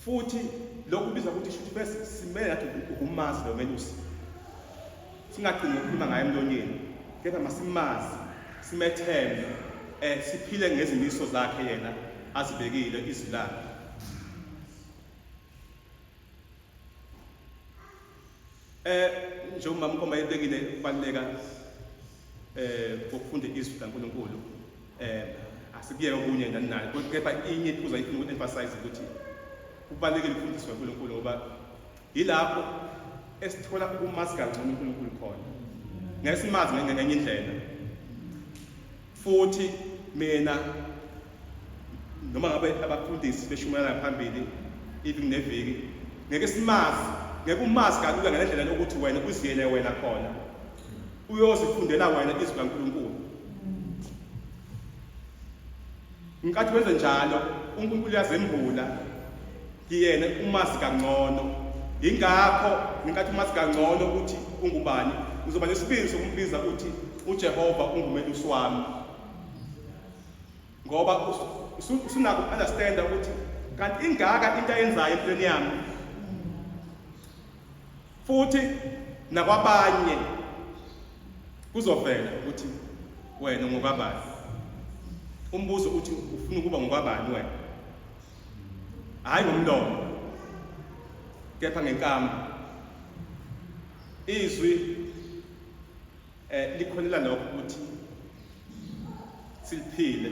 Futhi lokhu kubiza ukuthi shuthi bese simele nathi ukumazi lo melusi, singagcini ukukhuluma ngaye emlonyeni, kepha masimazi, simethembe, siphile ngezimiso zakhe yena azibekile izilanga. Njengoba umkhomba ebekile ukubaluleka kokufunda izwi laNkulunkulu, asikuye okunye nani, kepha inye iphuza ifuna ukuthi emphasize ukuthi kubalulekile ukufundiswa uNkulunkulu ngoba Yilapho esithola ukumazi kangcono uNkulunkulu khona. Ngesimazi ngenye indlela. Futhi mina noma ngabe abafundisi beshumayela phambili even neviki ngeke simazi ngeke umazi kalula ngendlela yokuthi wena uziyele wena khona uyozifundela wena izwi kaNkulunkulu. Ngenkathi wenze njalo uNkulunkulu uyazembula kuyena umazi kangcono. Ingakho ngenkathi umazi kangcono ukuthi ungubani uzoba nesibindi sokumbiza ukuthi uJehova ungumelusi wami. Ngoba usunako understand ukuthi kanti ingaka into ayenzayo empilweni yami. Futhi nakwabanye kuzovela ukuthi wena ungubani. Umbuzo uthi ufuna ukuba ngubani wena? Hayi ngomlomo. Kepha ngenkamba. Izwi likhonela lokho ukuthi siliphile.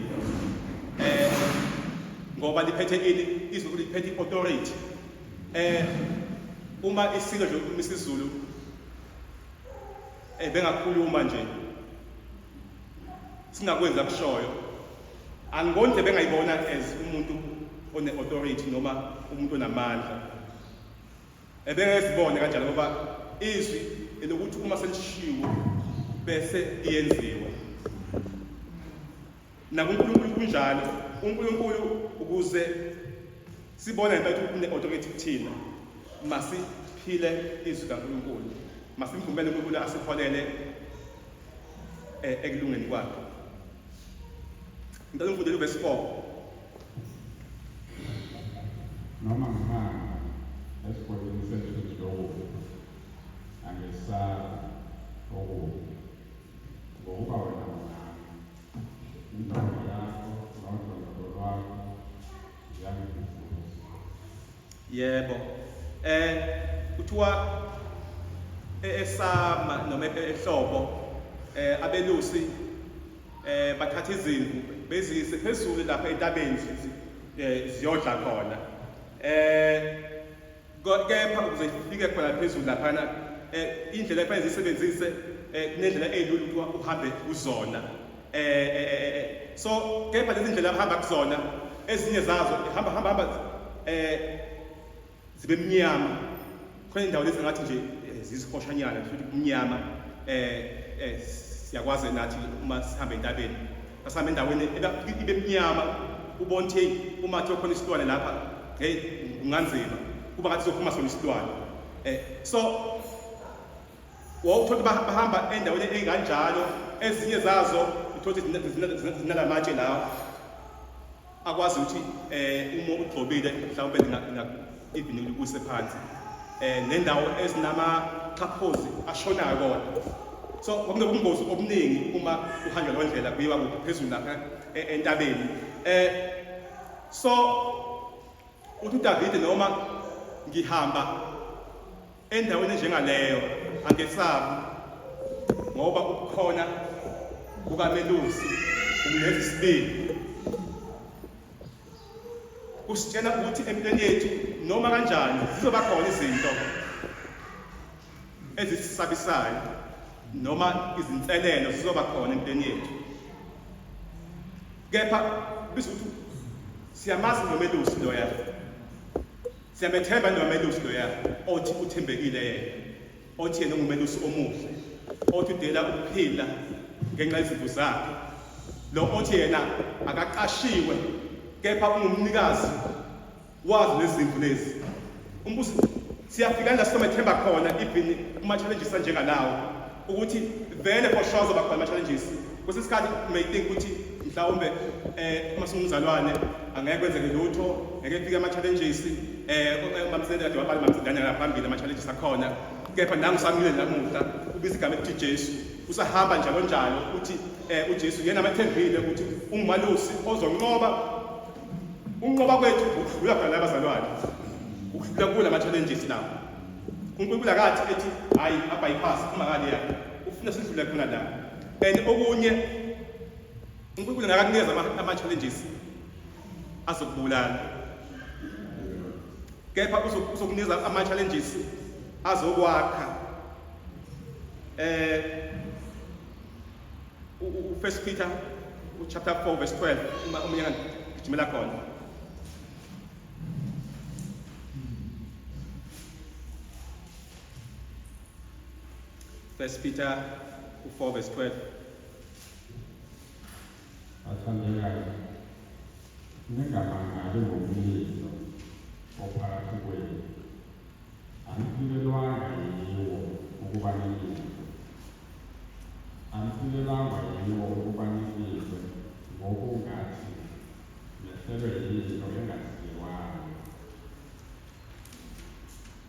Ngoba liphethe ini izwi liphethe authority. Uma isilo nje uMisizulu bengakhuluma nje singakwenza kushoyo angiboni bengayibona as umuntu one authority noma umuntu onamandla. Ebengezibone kanjalo ngoba izwi elokuthi uma selishiwo bese iyenziwe. NakuNkulunkulu kunjalo. uNkulunkulu ukuze sibone impela une authority kuthina masiphile izwi kaNkulunkulu. Masimvumele uNkulunkulu asipholele ekulungeni kwakhe. Ngicela ngifundele verse 4. Noma ngimanga esikoleni sethu lokubi angesaba okubi ngoba wena indawo yakho nodondolo lwakho ziyangifuza. Yebo. Kuthiwa esama noma ehlobo abelusi bathatha izimvu bezise phezulu lapha entabeni ziyodla khona. Kepha ukuze ifike khona phezulu lapha indlela efanele zisebenzise kunendlela ezilula ukuthi uhambe uzona. So kepha lezi ndlela abahamba kuzona ezinye zazo hamba zibe mnyama. Khona indawo lezi ngathi nje zizikhoshanyana futhi kumnyama. Siyakwazi nathi uma sihamba entabeni asihamba endaweni ibe mnyama ubone ukuthi uma kuthi khona isilwane lapha kunganzima kuba ngathi sophuma sona isilwane. So wawuthola bahamba endaweni enganjalo ezinye zazo uthola zinalamatshe lawo akwazi ukuthi uma ugcobile mhlawumbe even ukuse phansi nendawo ezinamaxhaphozi ashonayo kona. So kunobungozi obuningi uma uhamba lo ndlela kuyiwa phezulu lapha entabeni. So uthi David noma ngihamba endaweni njengaleyo angesabi ngoba ukukhona kukamelusi umleza isibili. Kusitshela ukuthi empilweni yethu noma kanjani zizoba khona izinto ezisisabisayo noma izinselelo zizoba khona empilweni yethu. Kepha bisuthi siyamazi nomelusi loya. Siyamethemba nomelusi loya othi uthembekile yena. Othi yena ungumelusi omuhle. Othi udela ukuphila ngenxa yezipho zakhe. Lo othi yena akaqashiwe kepha ungumnikazi wazi lezimvu lezi. Umbuzo siyafika la somethemba khona even kuma challenges njengalawo ukuthi vele for sure zoba khona ama challenges. Kusesikhathi may think ukuthi mhlawumbe uma singumzalwane angeke kwenzeke lutho ngeke kufike ama challenges mamsende kade wabali mamsendana ngaphambili ama challenges akhona. Kepha nangisamile namuhla ubiza igama elithi Jesu usahamba njalo njalo ukuthi uJesu yena amathembile ukuthi ungumalusi unqoba kwethu ukudlula khona abazalwane ukudlula kula ama challenges lawo. uNkulunkulu akathi ethi hayi abypass imali yakhe ufuna sidlule khona la. And okunye uNkulunkulu ngakakunikeza ama challenges azokubulala. kepha uzokunikeza ama-challenges azokwakha. U-1 Peter chapter 4 verse 12 uma umnyanga gijimela khona. 1 Peter 4 verse 12. Athandekayo, ningamangali ngomlilo ophakathi kwenu, aniphilelwanga yiwo ukuba nilizwe, aniphilelwanga yiwo ukuba nilizwe ngokungathi nehlelwe yilo engaziwanga.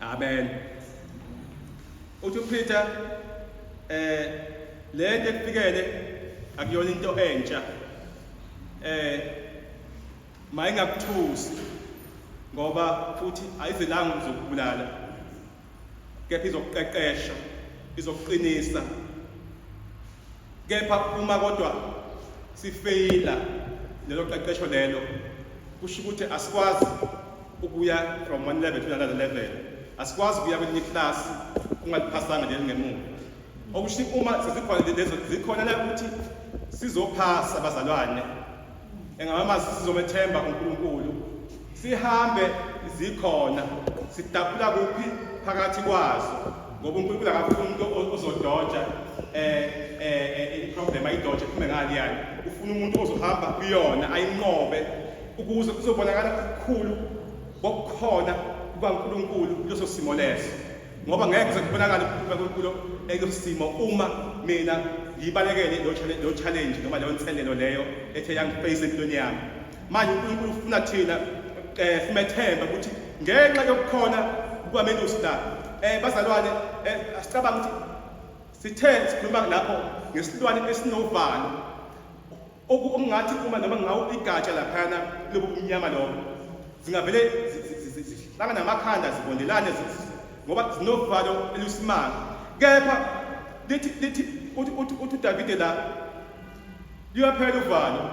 Amen. Uthi uPeter le nto efikele akuyona into entsha. Mayingakuthusi ngoba futhi ayizelanga uzokubulala, kepha izokuqeqesha, izokuqinisa. Kepha uma kodwa sifeyila lelo qeqesho lelo, kusho ukuthi asikwazi ukuya from one level to another level, asikwazi ukuya kwelinye class ungaliphasanga leli ngemuva. Okusho uma sezikhona lezo zikhona la ukuthi sizophasa abazalwane, engama sizomethemba uNkulunkulu, sihambe zikhona, sidapula kuphi phakathi kwazo, ngoba uNkulunkulu akafuni umuntu ozodoja i-problem ayidoje kume ngani yani. Ufuna umuntu ozohamba kuyona ayinqobe ukuze kuzobonakala ukukhulu bokukhona kukaNkulunkulu kuleso simo leso, ngoba ngeke kuze kubonakale uNkulunkulu ekwisimo uma mina ngibalekele lo challenge noma leyo nselelo leyo ethe yangiface empilweni yami. Manje uNkulunkulu ufuna thina simethemba ukuthi ngenxa yokukhona kukaMelusi la, bazalwane, asicabanga ukuthi sithe sikhuluma lapho ngesilwane esinovalo okungathi uma noma ngawo igatsha laphana lobu umnyama lobo zingavele zihlangana namakhanda zibondelane ngoba zinovalo elusimanga. Kepha lithi uthi uDavide la liyaphela uvalo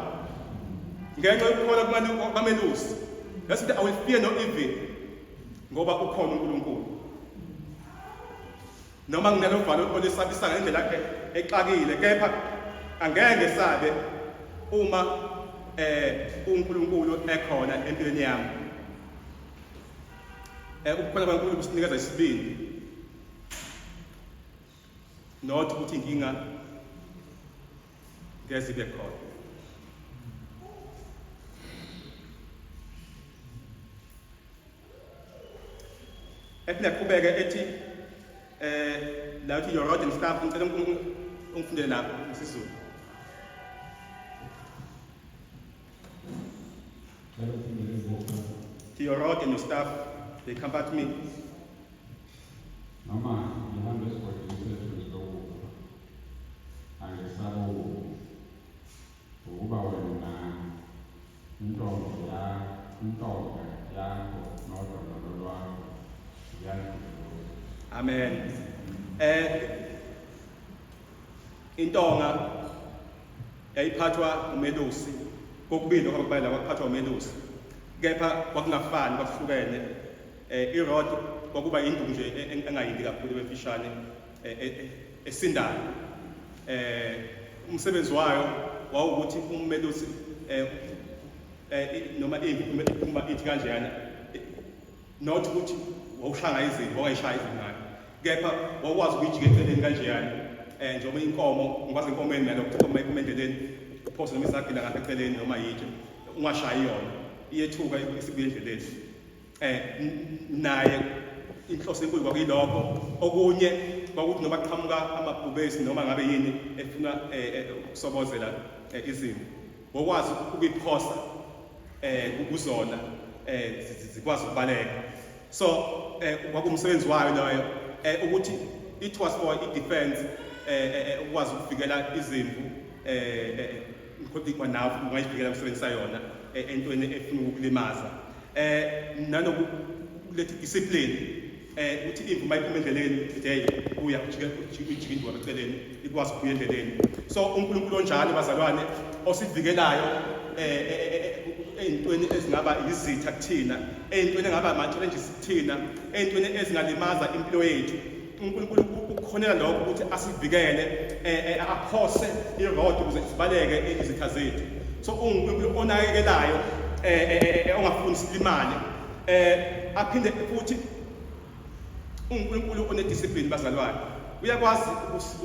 ngenxa yokukhona kukaMelusi. Yasithi I will fear no evil ngoba ukhona uNkulunkulu. Noma nginelovalo olisabisa ngendlela yakhe exakile, kepha angeke sabe uma uNkulunkulu ekhona empilweni yami. Ukukhona kwaNkulunkulu kusinikeza isibindi, not ukuthi inkinga ngeze ibe khona. Ephinde qhubeke ethi la uthi your rod and staff, ngicela ungifundele lapho ngesizulu. To your rod and your staff, they comfort me. Noma ngihambe esigodini sethu angesaba ukuba wena intonga yakho nodondolo lwakho yangikhulula. Amen. Intonga yayiphathwa uMelusi, kokubili lokho abakubayela kwakuphathwa uMelusi, kepha kwakungafani, kwakuhlukene. I-rod kwakuba indlu nje engayindi kakhulu emfishane esindayo. Umsebenzi wayo wawukuthi uMelusi noma impi uma ithi kanjena, not ukuthi wawushanga izimvu, wayishaya izimvu ngayo, kepha wakwazi ukuyijika eceleni kanjeyana. Njengoba inkomo, ngikwazi inkomeni nalo kuthoma endleleni, uphose noma isagila ngapha eceleni noma yitshe, ungashayi yona, iyethuka isibuye endleleni. Naye inhloso enkulu kwakuyilokho. Okunye kwakuthi noma qhamuka amabhubesi noma ngabe yini efuna ukusobozela izimo, wakwazi ukuyiphosa kuzona zikwazi ukubaleka. So kwakumsebenzi wayo loyo, ukuthi it was for i-defense, ukwazi ukuvikela izimvu kodwa nawe ungayivikela ukusebenzisa yona entweni efuna ukukulimaza. Nanokuletha discipline, ukuthi imvu mayiphuma endleleni hey uya ujika indlu eceleni ikwazi ukuya endleleni. So uNkulunkulu onjalo bazalwane osivikelayo ey'ntweni ezingaba izitha kuthina, ey'ntweni engaba ama-challenges kuthina, ey'ntweni ezingalimaza impilo yethu. uNkulunkulu ukukhonela lokho ukuthi asivikele, aphose irodo ukuze sibaleke izitha zethu. So uNkulunkulu onakekelayo, ongafuni silimale, aphinde futhi uNkulunkulu onediscipline bazalwane. Uyakwazi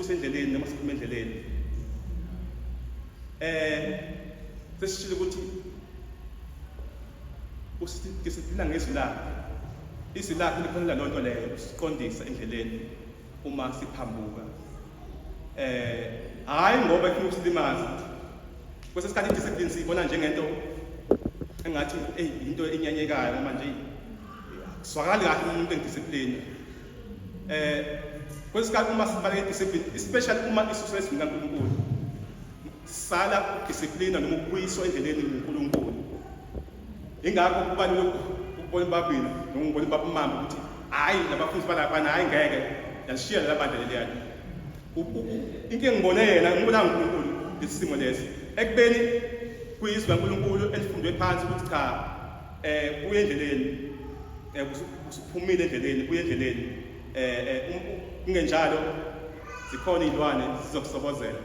usendleleni noma siphuma endleleni. Sesishilo ukuthi discipline ngezwi lakhe. Izwi lakhe likhonela lonto leyo usiqondisa endleleni uma siphambuka. Hayi ngoba ifuna ukusilimaza. Kwesinye isikhathi idiscipline siyibona njengento engathi into enyanyekayo manje swakali kahle umuntu engidiscipline. Kwesinye isikhathi uma sibaleke discipline, especially uma isusa esivini kaNkulunkulu, sala discipline noma ukubuyiswa endleleni uNkulunkulu. Ingakho kubalulekile ukubona babili noma ukubona babamama ukuthi hayi labafundi balapha hayi ngeke yashiya labantu leliyana. Inke ngibone yena ngibona uNkulunkulu lesimo lesi ekubeni kuyizwi kaNkulunkulu elifundwe phansi ukuthi cha kuye endleleni, usuphumile endleleni, kuye endleleni, kungenjalo zikhona izilwane zizokusobozela.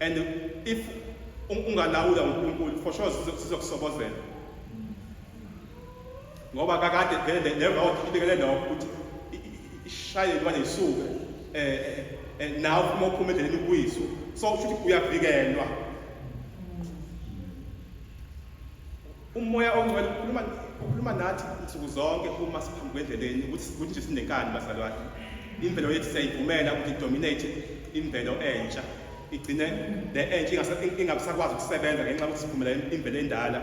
And if ungalawula uNkulunkulu, for sure sizokusobozela. Ngoba kakade vele le road ibekele lokho ukuthi ishaye izilwane isuke, nawe uma uphuma endleleni ukuyiswa, so ukuthi uyavikelwa. Umoya ongcwele ukhuluma nathi insuku zonke uma siphambi kwendleleni ukuthi nje sinenkani bazalwane. Imvelo yethu siyayivumela ukuthi dominate imvelo entsha, igcine le entsha ingabisakwazi ukusebenza ngenxa yokuthi sivumela imvelo endala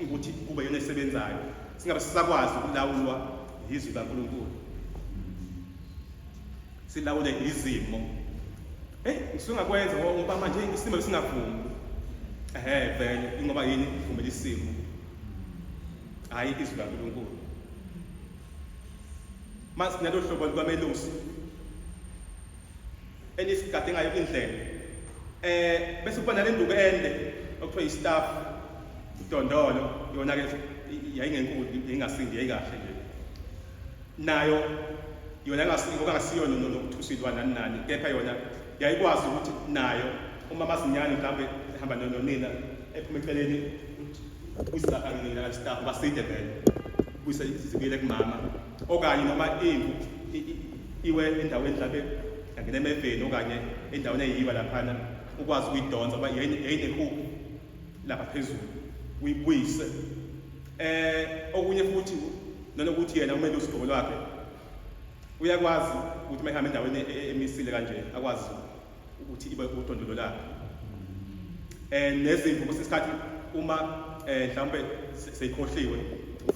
ukuthi kube yona esebenzayo, singabe sisakwazi ukulawulwa izwi kaNkulunkulu, silawule izimo. Ngizongakwenza ngoba manje isimo singavumi. Vele ngoba yini ivumela isimo, hayi izwi kaNkulunkulu. Mase nalo hlobo likamelusi elisigade ngayo indlela, bese kuba nale nduku ende okuthiwa istaff idondolo, yona ke yayingenkulu, yayingasindi, yayikahle nje. Nayo yona ngasiyo nokuthusilwa nani, kepha yona yayikwazi ukuthi nayo uma mazinyane mhlawumbe ehamba nonina ephuma eceleni kwisipha nginina staff baside vele kuyise izibuyele kumama, okanye noma imvu iwe endaweni mhlawumbe ngene emeveni okanye endaweni eyiwa laphana, ukwazi ukuyidonsa ngoba yayinehuphu lapha phezulu uyibuyise. Okunye futhi nanokuthi yena umele usigqoko lwakhe uyakwazi ukuthi mayihamba endaweni emisile kanje akwazi ukuthi ibe udondolo lakhe. Nezimvu kusesikhathi uma mhlawumbe seyikhohliwe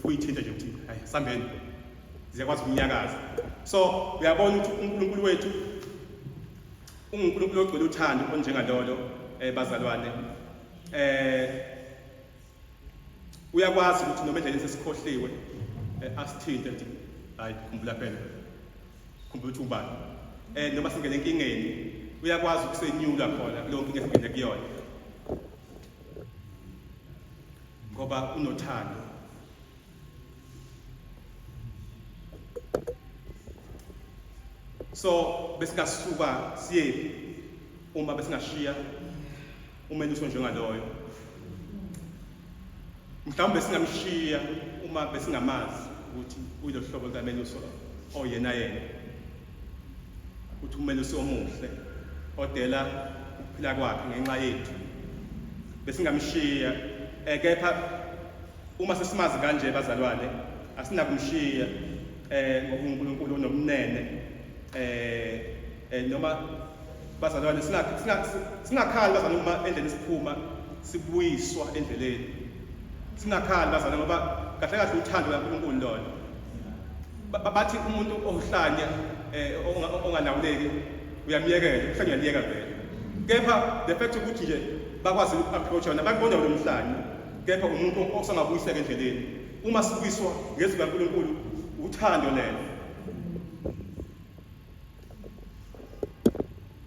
uyithinta nje ukuthi hayi sambeni ziyakwazi ukunyakaza. So uyabona ukuthi uNkulunkulu wethu uNkulunkulu ogcwele uthando onjengalolo, bazalwane, uyakwazi ukuthi noma endleleni sesikhohliwe asithinte nje hayi khumbula phela, khumbula ukuthi ubani. Noma singene enkingeni uyakwazi ukusenyula khona kuleyo nkinga esingene kuyona ngoba unothando. So besingasuka siye uma besingashiya umelusi njengaloyo, mhlawumbe singamshiya uma besingamazi ukuthi uyilo hlobo likamelusi oyena ukuthi umelusi omuhle odela ukuphila kwakhe ngenxa yethu, besingamshiya. Kepha uma sesimazi kanje bazalwane, asinakumshiya ngoba uNkulunkulu unomnene. Noma bazalwane singakhali bazalwane uma endleleni siphuma sibuyiswa endleleni, singakhali bazalwane ngoba kahle kahle uthando kaNkulunkulu lona. Bathi umuntu ohlanya ongalawuleki uyamyekela, uhlanya uyaliyeka vele. Kepha the fact ukuthi nje bakwazi uku-approach yona bakubona lo mhlanje, kepha umuntu osangabuyiseka endleleni. Uma sibuyiswa ngezwi kaNkulunkulu uthando lelo.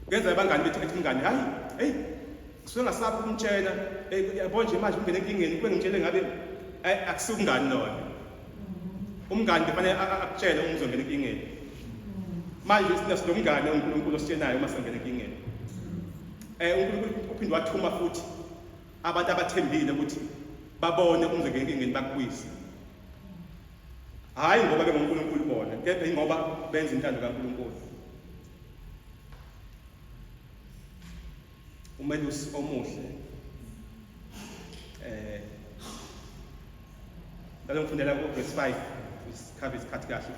Ngenza abangani bethu ethi ingane hayi kusuke ngasabi ukumtshela yabo nje manje ungene enkingeni kube ngitshele ngabe akusukungani lona umngani kufanele akutshele uma uzongena enkingeni manje sinomngane uNkulunkulu ositshelayo uma singena enkingeni uNkulunkulu uphinde wathuma futhi abantu abathembile ukuthi babone uma uzongena enkingeni bakubuyise hayi ngoba benguNkulunkulu bona kepha ingoba benza intando kaNkulunkulu umelusi omuhle Dalo ngifundela ku verse 5 isikhathi isikhathi kahle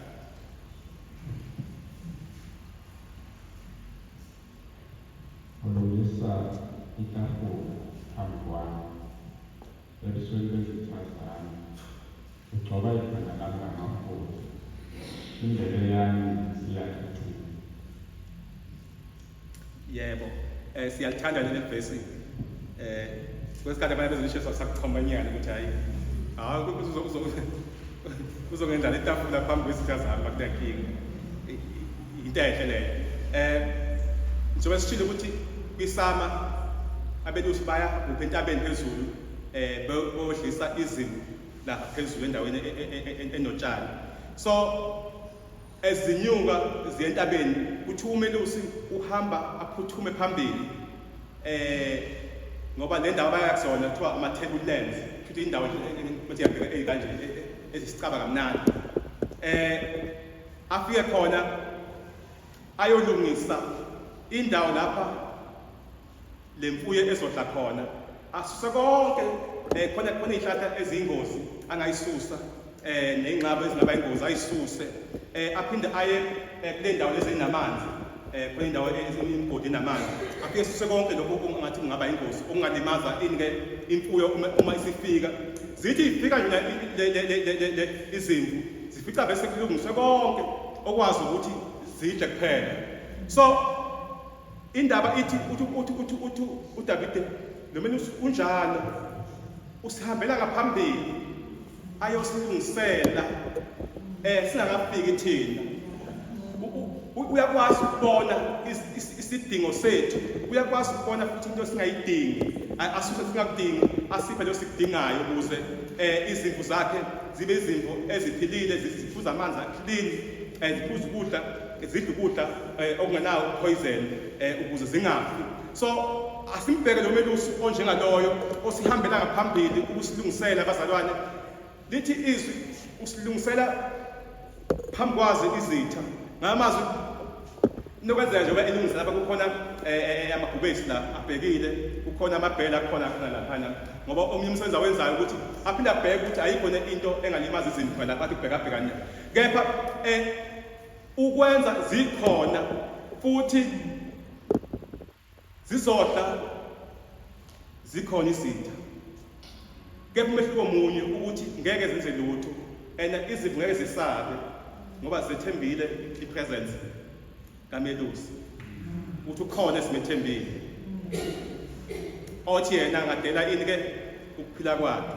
Olungisa itafula phambi kwami ebusweni bezithazana ugcoba ikhanda lami ngamafutha indlebe yami iyakhithika. Yebo siyalithanda leli verse kwesikhathi abantu bezoshisa sakukhomanyana ukuthi hayi uzongenza le tafula phambi kwesithazana bakulenkinga into enhle leyo njengoba sitshile ukuthi kwisama abelusi baya entabeni phezulu bohlisa izimo la phezulu endaweni enotshani so ezinyuka ziya entabeni kuthi umelusi uhamba aphuthume phambili ngoba le ndawo bayakuzona kuthiwa ama-tablelands futhi indawo ukuthi yabheka kanje ezisicaba kamnandi afike khona ayolungisa indawo lapha lemfuyo ezodla khona asuse konke khona izihlahla eziyingozi angayisusa nengxabo ezingaba ingozi ayisuse aphinde aye kule ndawo lezi enamanzi kule ndawo ezimgodi enamanzi afike suse konke lokho ungathi kungaba ingozi okungalimaza inike imfuyo uma isifika zithi ifika nje le izimvu zifica bese kulungiswe konke okwazi ukuthi zidle kuphela so indaba ithi uthi uDavide nomeni unjalo usihambela ngaphambili ayosilungisela singakafiki thina uyakwazi ukubona isidingo sethu uyakwazi ukubona futhi into singayidingi asuse singakudingi asiphe lo sikudingayo ukuze izimvu zakhe zibe izimvu eziphilile ziphuza amanzi clean ziphuza ukudla zidla ukudla okungenawo poison ukuze zingafi so asimbheke lo melusi onjengaloyo osihambela ngaphambili ukusilungisela abazalwane lithi izwi usilungisela phambi kwazi izitha ngamazwi nokwenzeka nje elungisela lapha kukhona amagubesi la abhekile kukhona amabhela kukhona laphana ngoba omunye umsebenzi awenzayo ukuthi aphinde abheke ukuthi ayikho into engalimaza izimvu lapha athi kubhekabhekana kepha ukwenza zikhona futhi zizodla zikhona izitha kepha umehluko omunye ukuthi ngeke zenze lutho izimvu ngeke zisabe ngoba zethembile ipresence kamelusi uthi ukhona esimethembile othi yena angadela ini ke ukuphila kwakhe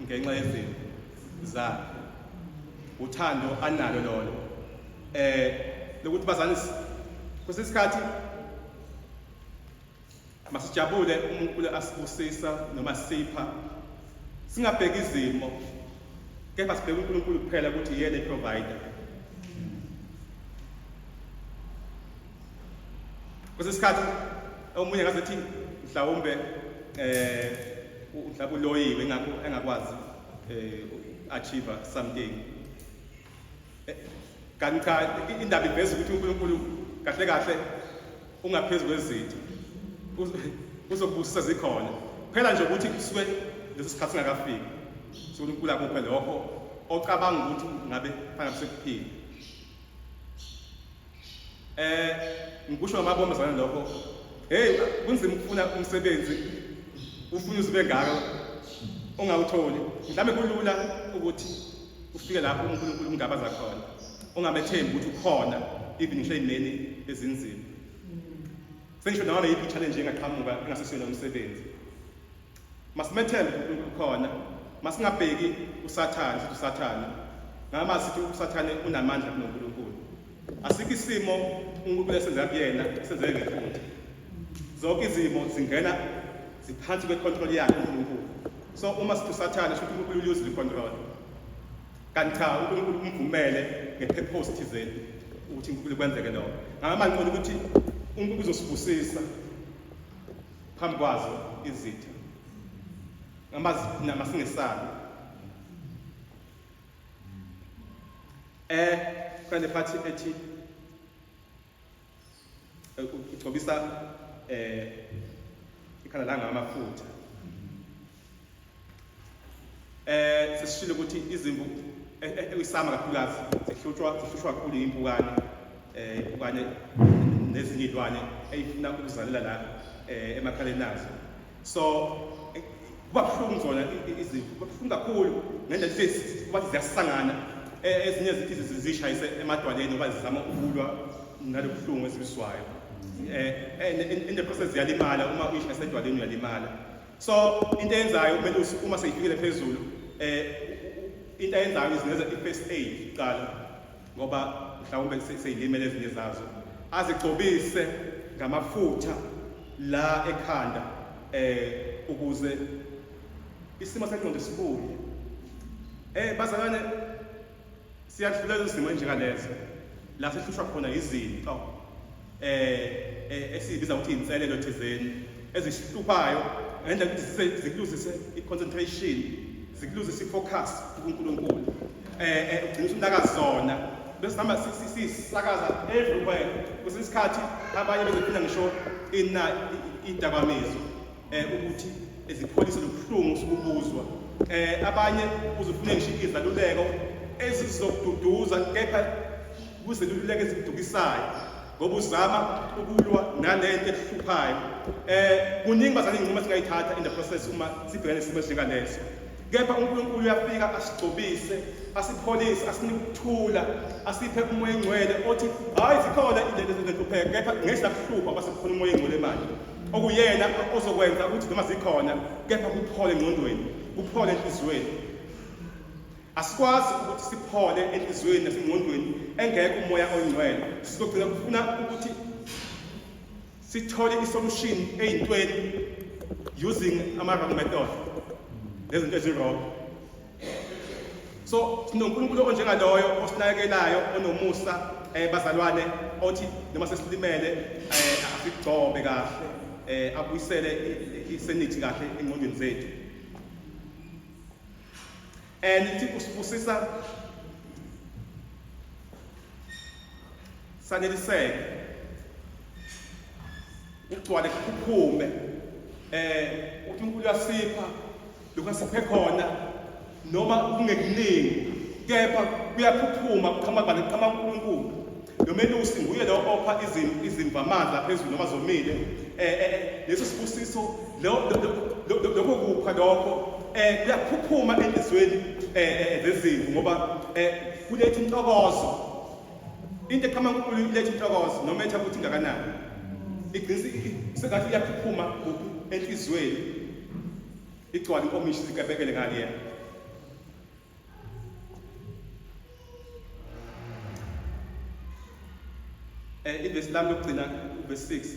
ngenxa yezimvu zakhe uthando analo lolo lokuthi bazalwane kusesikhathi masijabule uNkulunkulu asibusisa noma sipha singabheki izimo kepha sibheke uNkulunkulu kuphela ukuthi yena iprovider kusesikhathi omunye ngazethi mhlawumbe mhlawumbe uloyiwe engakwazi achieve something kanti indaba iveza ukuthi uNkulunkulu kahle kahle ungaphezulu kwezitho uzokubusisa zikhona phela nje ukuthi kusuke leso sikhathi singakafiki uNkulunkulu akuphe lokho ocabanga ukuthi ngabe fanele sekuphile ngikusho ngamabombazana lokho hey kunzima ukufuna umsebenzi ufuna uzibe ngaka ungawutholi mhlawumbe kulula ukuthi ufike lapho uNkulunkulu ungabaza khona ungamethembi ukuthi ukhona even ngisho ezinzima sengisho noma yiphi challenge engaqhamuka engasiswela umsebenzi masimethembe uNkulunkulu khona masingabheki usathane sithi usathane ngama sithi usathane unamandla kuNkulunkulu asikho isimo uNkulunkulu esenza kuyena senzeke ngephutha zonke izimo zingena ziphansi kwe-control yakhe uNkulunkulu. So uma sithi usathane sho ukuthi uNkulunkulu uyuzile i-control. Kanti cha uNkulunkulu umvumele nge-purpose thizeni ukuthi uNkulunkulu kwenzeke lokho. Ngamanye ngibona ukuthi uNkulunkulu uzosibusisa phambi kwazo izitha. Masingesabi. Kule phathi ethi ugcobisa ikhala la ngamafutha. Sesishilo ukuthi izimvu eyisama kakhulukazi zihlushwa kakhulu impukane okanye nezinye izilwane eyifuna ukuzalela la emakhaleni nazo. So kuba buhlungu zona izimvu, kuba buhlungu kakhulu ngendlela ukuthi bathi ziyasangana ezinye zithi zizishayise emadwaleni ngoba zizama ukulwa nalobuhlungu esibiswayo. In the process ziyalimala uma uyishayisa edwaleni uyalimala. So into eyenzayo kumele uma seyifikile phezulu into eyenzayo izinikeza i-first aid kuqala ngoba mhlawumbe seyilimele ezinye zazo azigcobise ngamafutha la ekhanda ukuze isimo sengqondo sibuye. Bazalwane siyadlulela izimo njengalezo la sihlushwa khona izinto esibiza ukuthi inselelo thizeni ezisihluphayo ngendlela ukuthi zikuluzise i-concentration, zikuluzise i-focus kuNkulunkulu. Ugcina usunakazona bese hamba sisakaza everywhere. Kwesinye isikhathi abanye bezofuna ngisho idakwamizo ukuthi ezipholise lobuhlungu sobubuzwa. Abanye uzofuna ngisho izaluleko ezizokududuza kepha kuzelululeke ezidukisayo ngoba uzama ukulwa nalento ehluphayo. Kuningi bazali ngoma singayithatha in the process uma sibhekene nesimo esinjengaleso. Kepha uNkulunkulu uyafika asigcobise, asipholise, asinike ukuthula, asiphe umoya engcwele othi hayi zikhona izinto ezinhlupheka kepha ngehla kuhlupha basekhona umoya engcwele manje. Okuyena ozokwenza ukuthi noma zikhona kepha kuphole engqondweni, kuphole enhliziyweni. Asikwazi ukuthi siphole enhliziyweni nasengqondweni engekho umoya ongcwele. Sizogcina kufuna ukuthi sithole isolution eyintweni using ama-wrong method nezinto ezirong. So sinoNkulunkulu onjengaloyo osinakekelayo onomusa bazalwane othi noma sesilimele asigcobe kahle abuyisele isanity kahle engqondweni zethu. Ithi usibusisa saneliseke ugcwale kuphume uthi uNkulunkulu uyasipha lokho asiphe khona noma kungekuningi kepha kuyaphuphuma kuqhamuka kuNkulunkulu. Nomelusi nguye lo opha izimvu amanzi aphezulu noma zomile. Leso sibusiso lokho kupha lokho kuyaphuphuma enhliziyweni zezimvu ngoba kuletha intokozo. Into eqhamuka kuNkulunkulu iletha intokozo noma etha ukuthi ingakanani. Igcina sengathi iyaphuphuma enhliziyweni. Igcwala inkomishi sikebekele ngaliya. Ivesi lami lokugcina verse 6.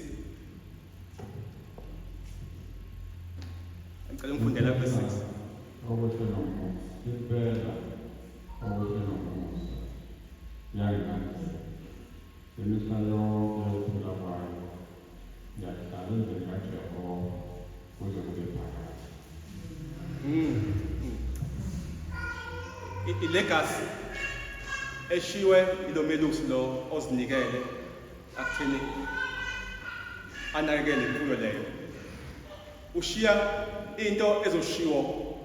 Ngicela ngifundele verse 6. Ilegacy eshiwe ilomelusi lo ozinikele akuthini anakekele imfuyo leyo. Ushiya into ezoshiwo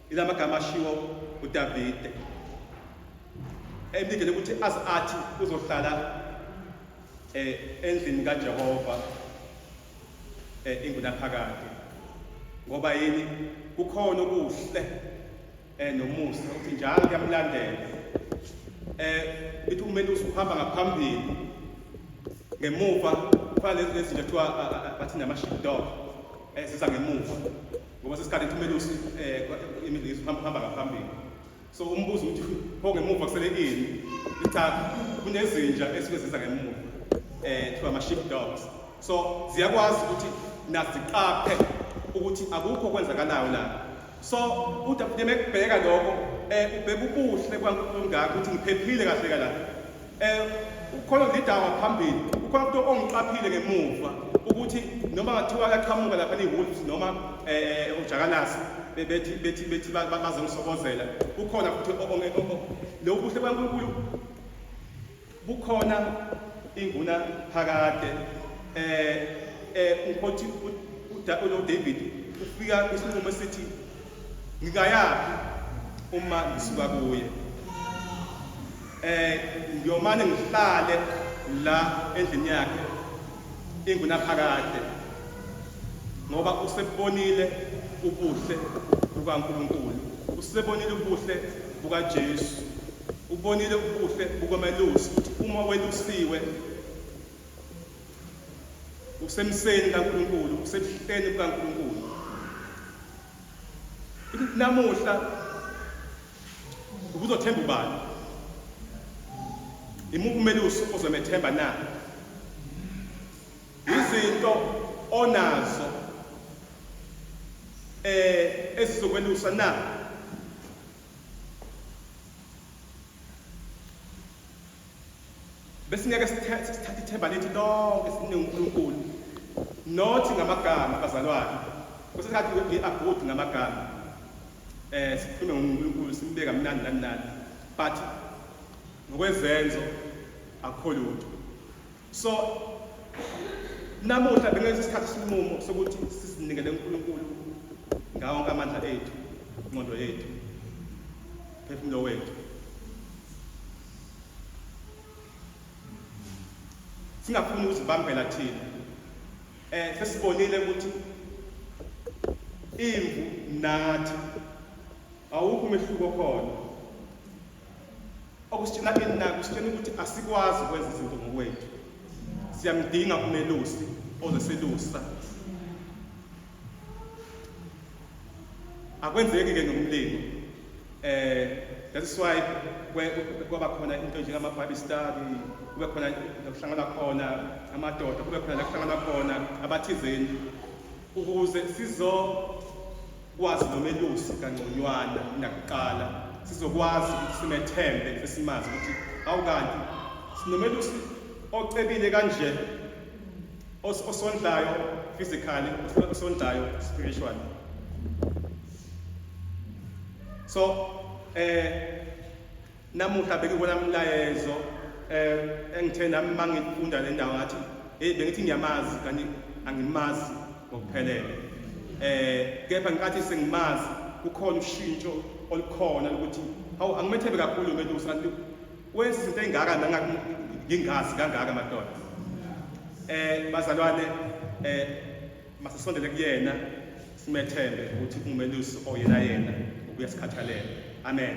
ilamagama ashiwo uDavide emnikele ukuthi athi uzohlala endlini kaJehova ingunaphakade ngoba yini kukhona okuhle nomusa ukuthi njalo kuyamlandela. Ithi umelusi uhamba ngaphambili ngemuva kufanele lezi zinto kuthiwa bathi nama-sheepdog siza ngemuva ngoba sesikhathi umelusi imizisi uhamba ngaphambili. So umbuzo ukuthi pho ngemuva kusele ini cha kunezinja esike ziza ngemuva kuthiwa ama-sheepdogs. So ziyakwazi ukuthi naziqaphe ukuthi akukho kwenzakalayo la. So uDavide mekubheka lokho ubheka ubuhle kwaNkulunkulu ukuthi ngiphephile kahle la. Ukhona lidawa phambili, ukhona umuntu ongiqaphile ngemuva ukuthi noma ngathiwa yaqhamuka lapha iwolves noma ujakalasi bethi bazongisokozela. Ukhona futhi lo buhle kwaNkulunkulu bukhona inguna phakade ukuthi uDavid ufika isinqumo esithi ngikayaphi uma ngisuka kuye. Ngiyomane ngihlale la endlini yakhe inguna phakade ngoba usebonile ubuhle bukaNkulunkulu, usebonile ubuhle bukaJesu, ubonile ubuhle bukamelusi ukuthi uma welusiwe usemseni kaNkulunkulu, usebuhleni bukaNkulunkulu. Namuhla ubuzothemba ubani? Imuphi umelusi ozomethemba na? Izinto onazo ezizokwelusa na? Bese ngeke sithathe ithemba lethu lonke sininguNkulunkulu nothi ngamagama bazalwane. Bese ngathi ngi-abhodi ngamagama. Sikhulume ngoNkulunkulu simbeka mnandi namnandi, but ngokwezenzo akukho lutho. So namuhla bengesikhathi isinqumo sokuthi sisinikele uNkulunkulu ngawo wonke amandla ethu, ingqondo yethu, phefumulo wethu. Singafuni ukuzibambela thina. Sesibonile ukuthi imvu nathi awukho umehluko khona. Okusitshela inaki kusitshela ukuthi asikwazi ukwenza izinto ngokwethu. Siyamdinga umelusi ozeselusa. Akwenzeki-ke nomlimi. That's why kwaba khona into njengama-Bible study, kube khona kuhlangana khona amadoda, kube khona kuhlangana khona abathizeni ukuze sizokwazi nomelusi kangconywana nakuqala, sizokwazi ukuthi simethembe sesimazi ukuthi awukanti sinomelusi ocebile kanje, osondlayo physically, osondlayo spiritually. So namuhla bekubona umlayezo engithe nami mangifunda le ndawo ngathi bengithi ngiyamazi kanti angimazi ngokuphelele. Kepha ngicathi sengimazi kukhona ushintsho olukhona ukuthi hawu angimethembe kakhulu umelusi kanti wenza izinto ey'ngaka ngingazi kangaka madoda. Bazalwane masisondele kuyena simethembe ukuthi umelusi oyena ubuya sikhathalela. Amen.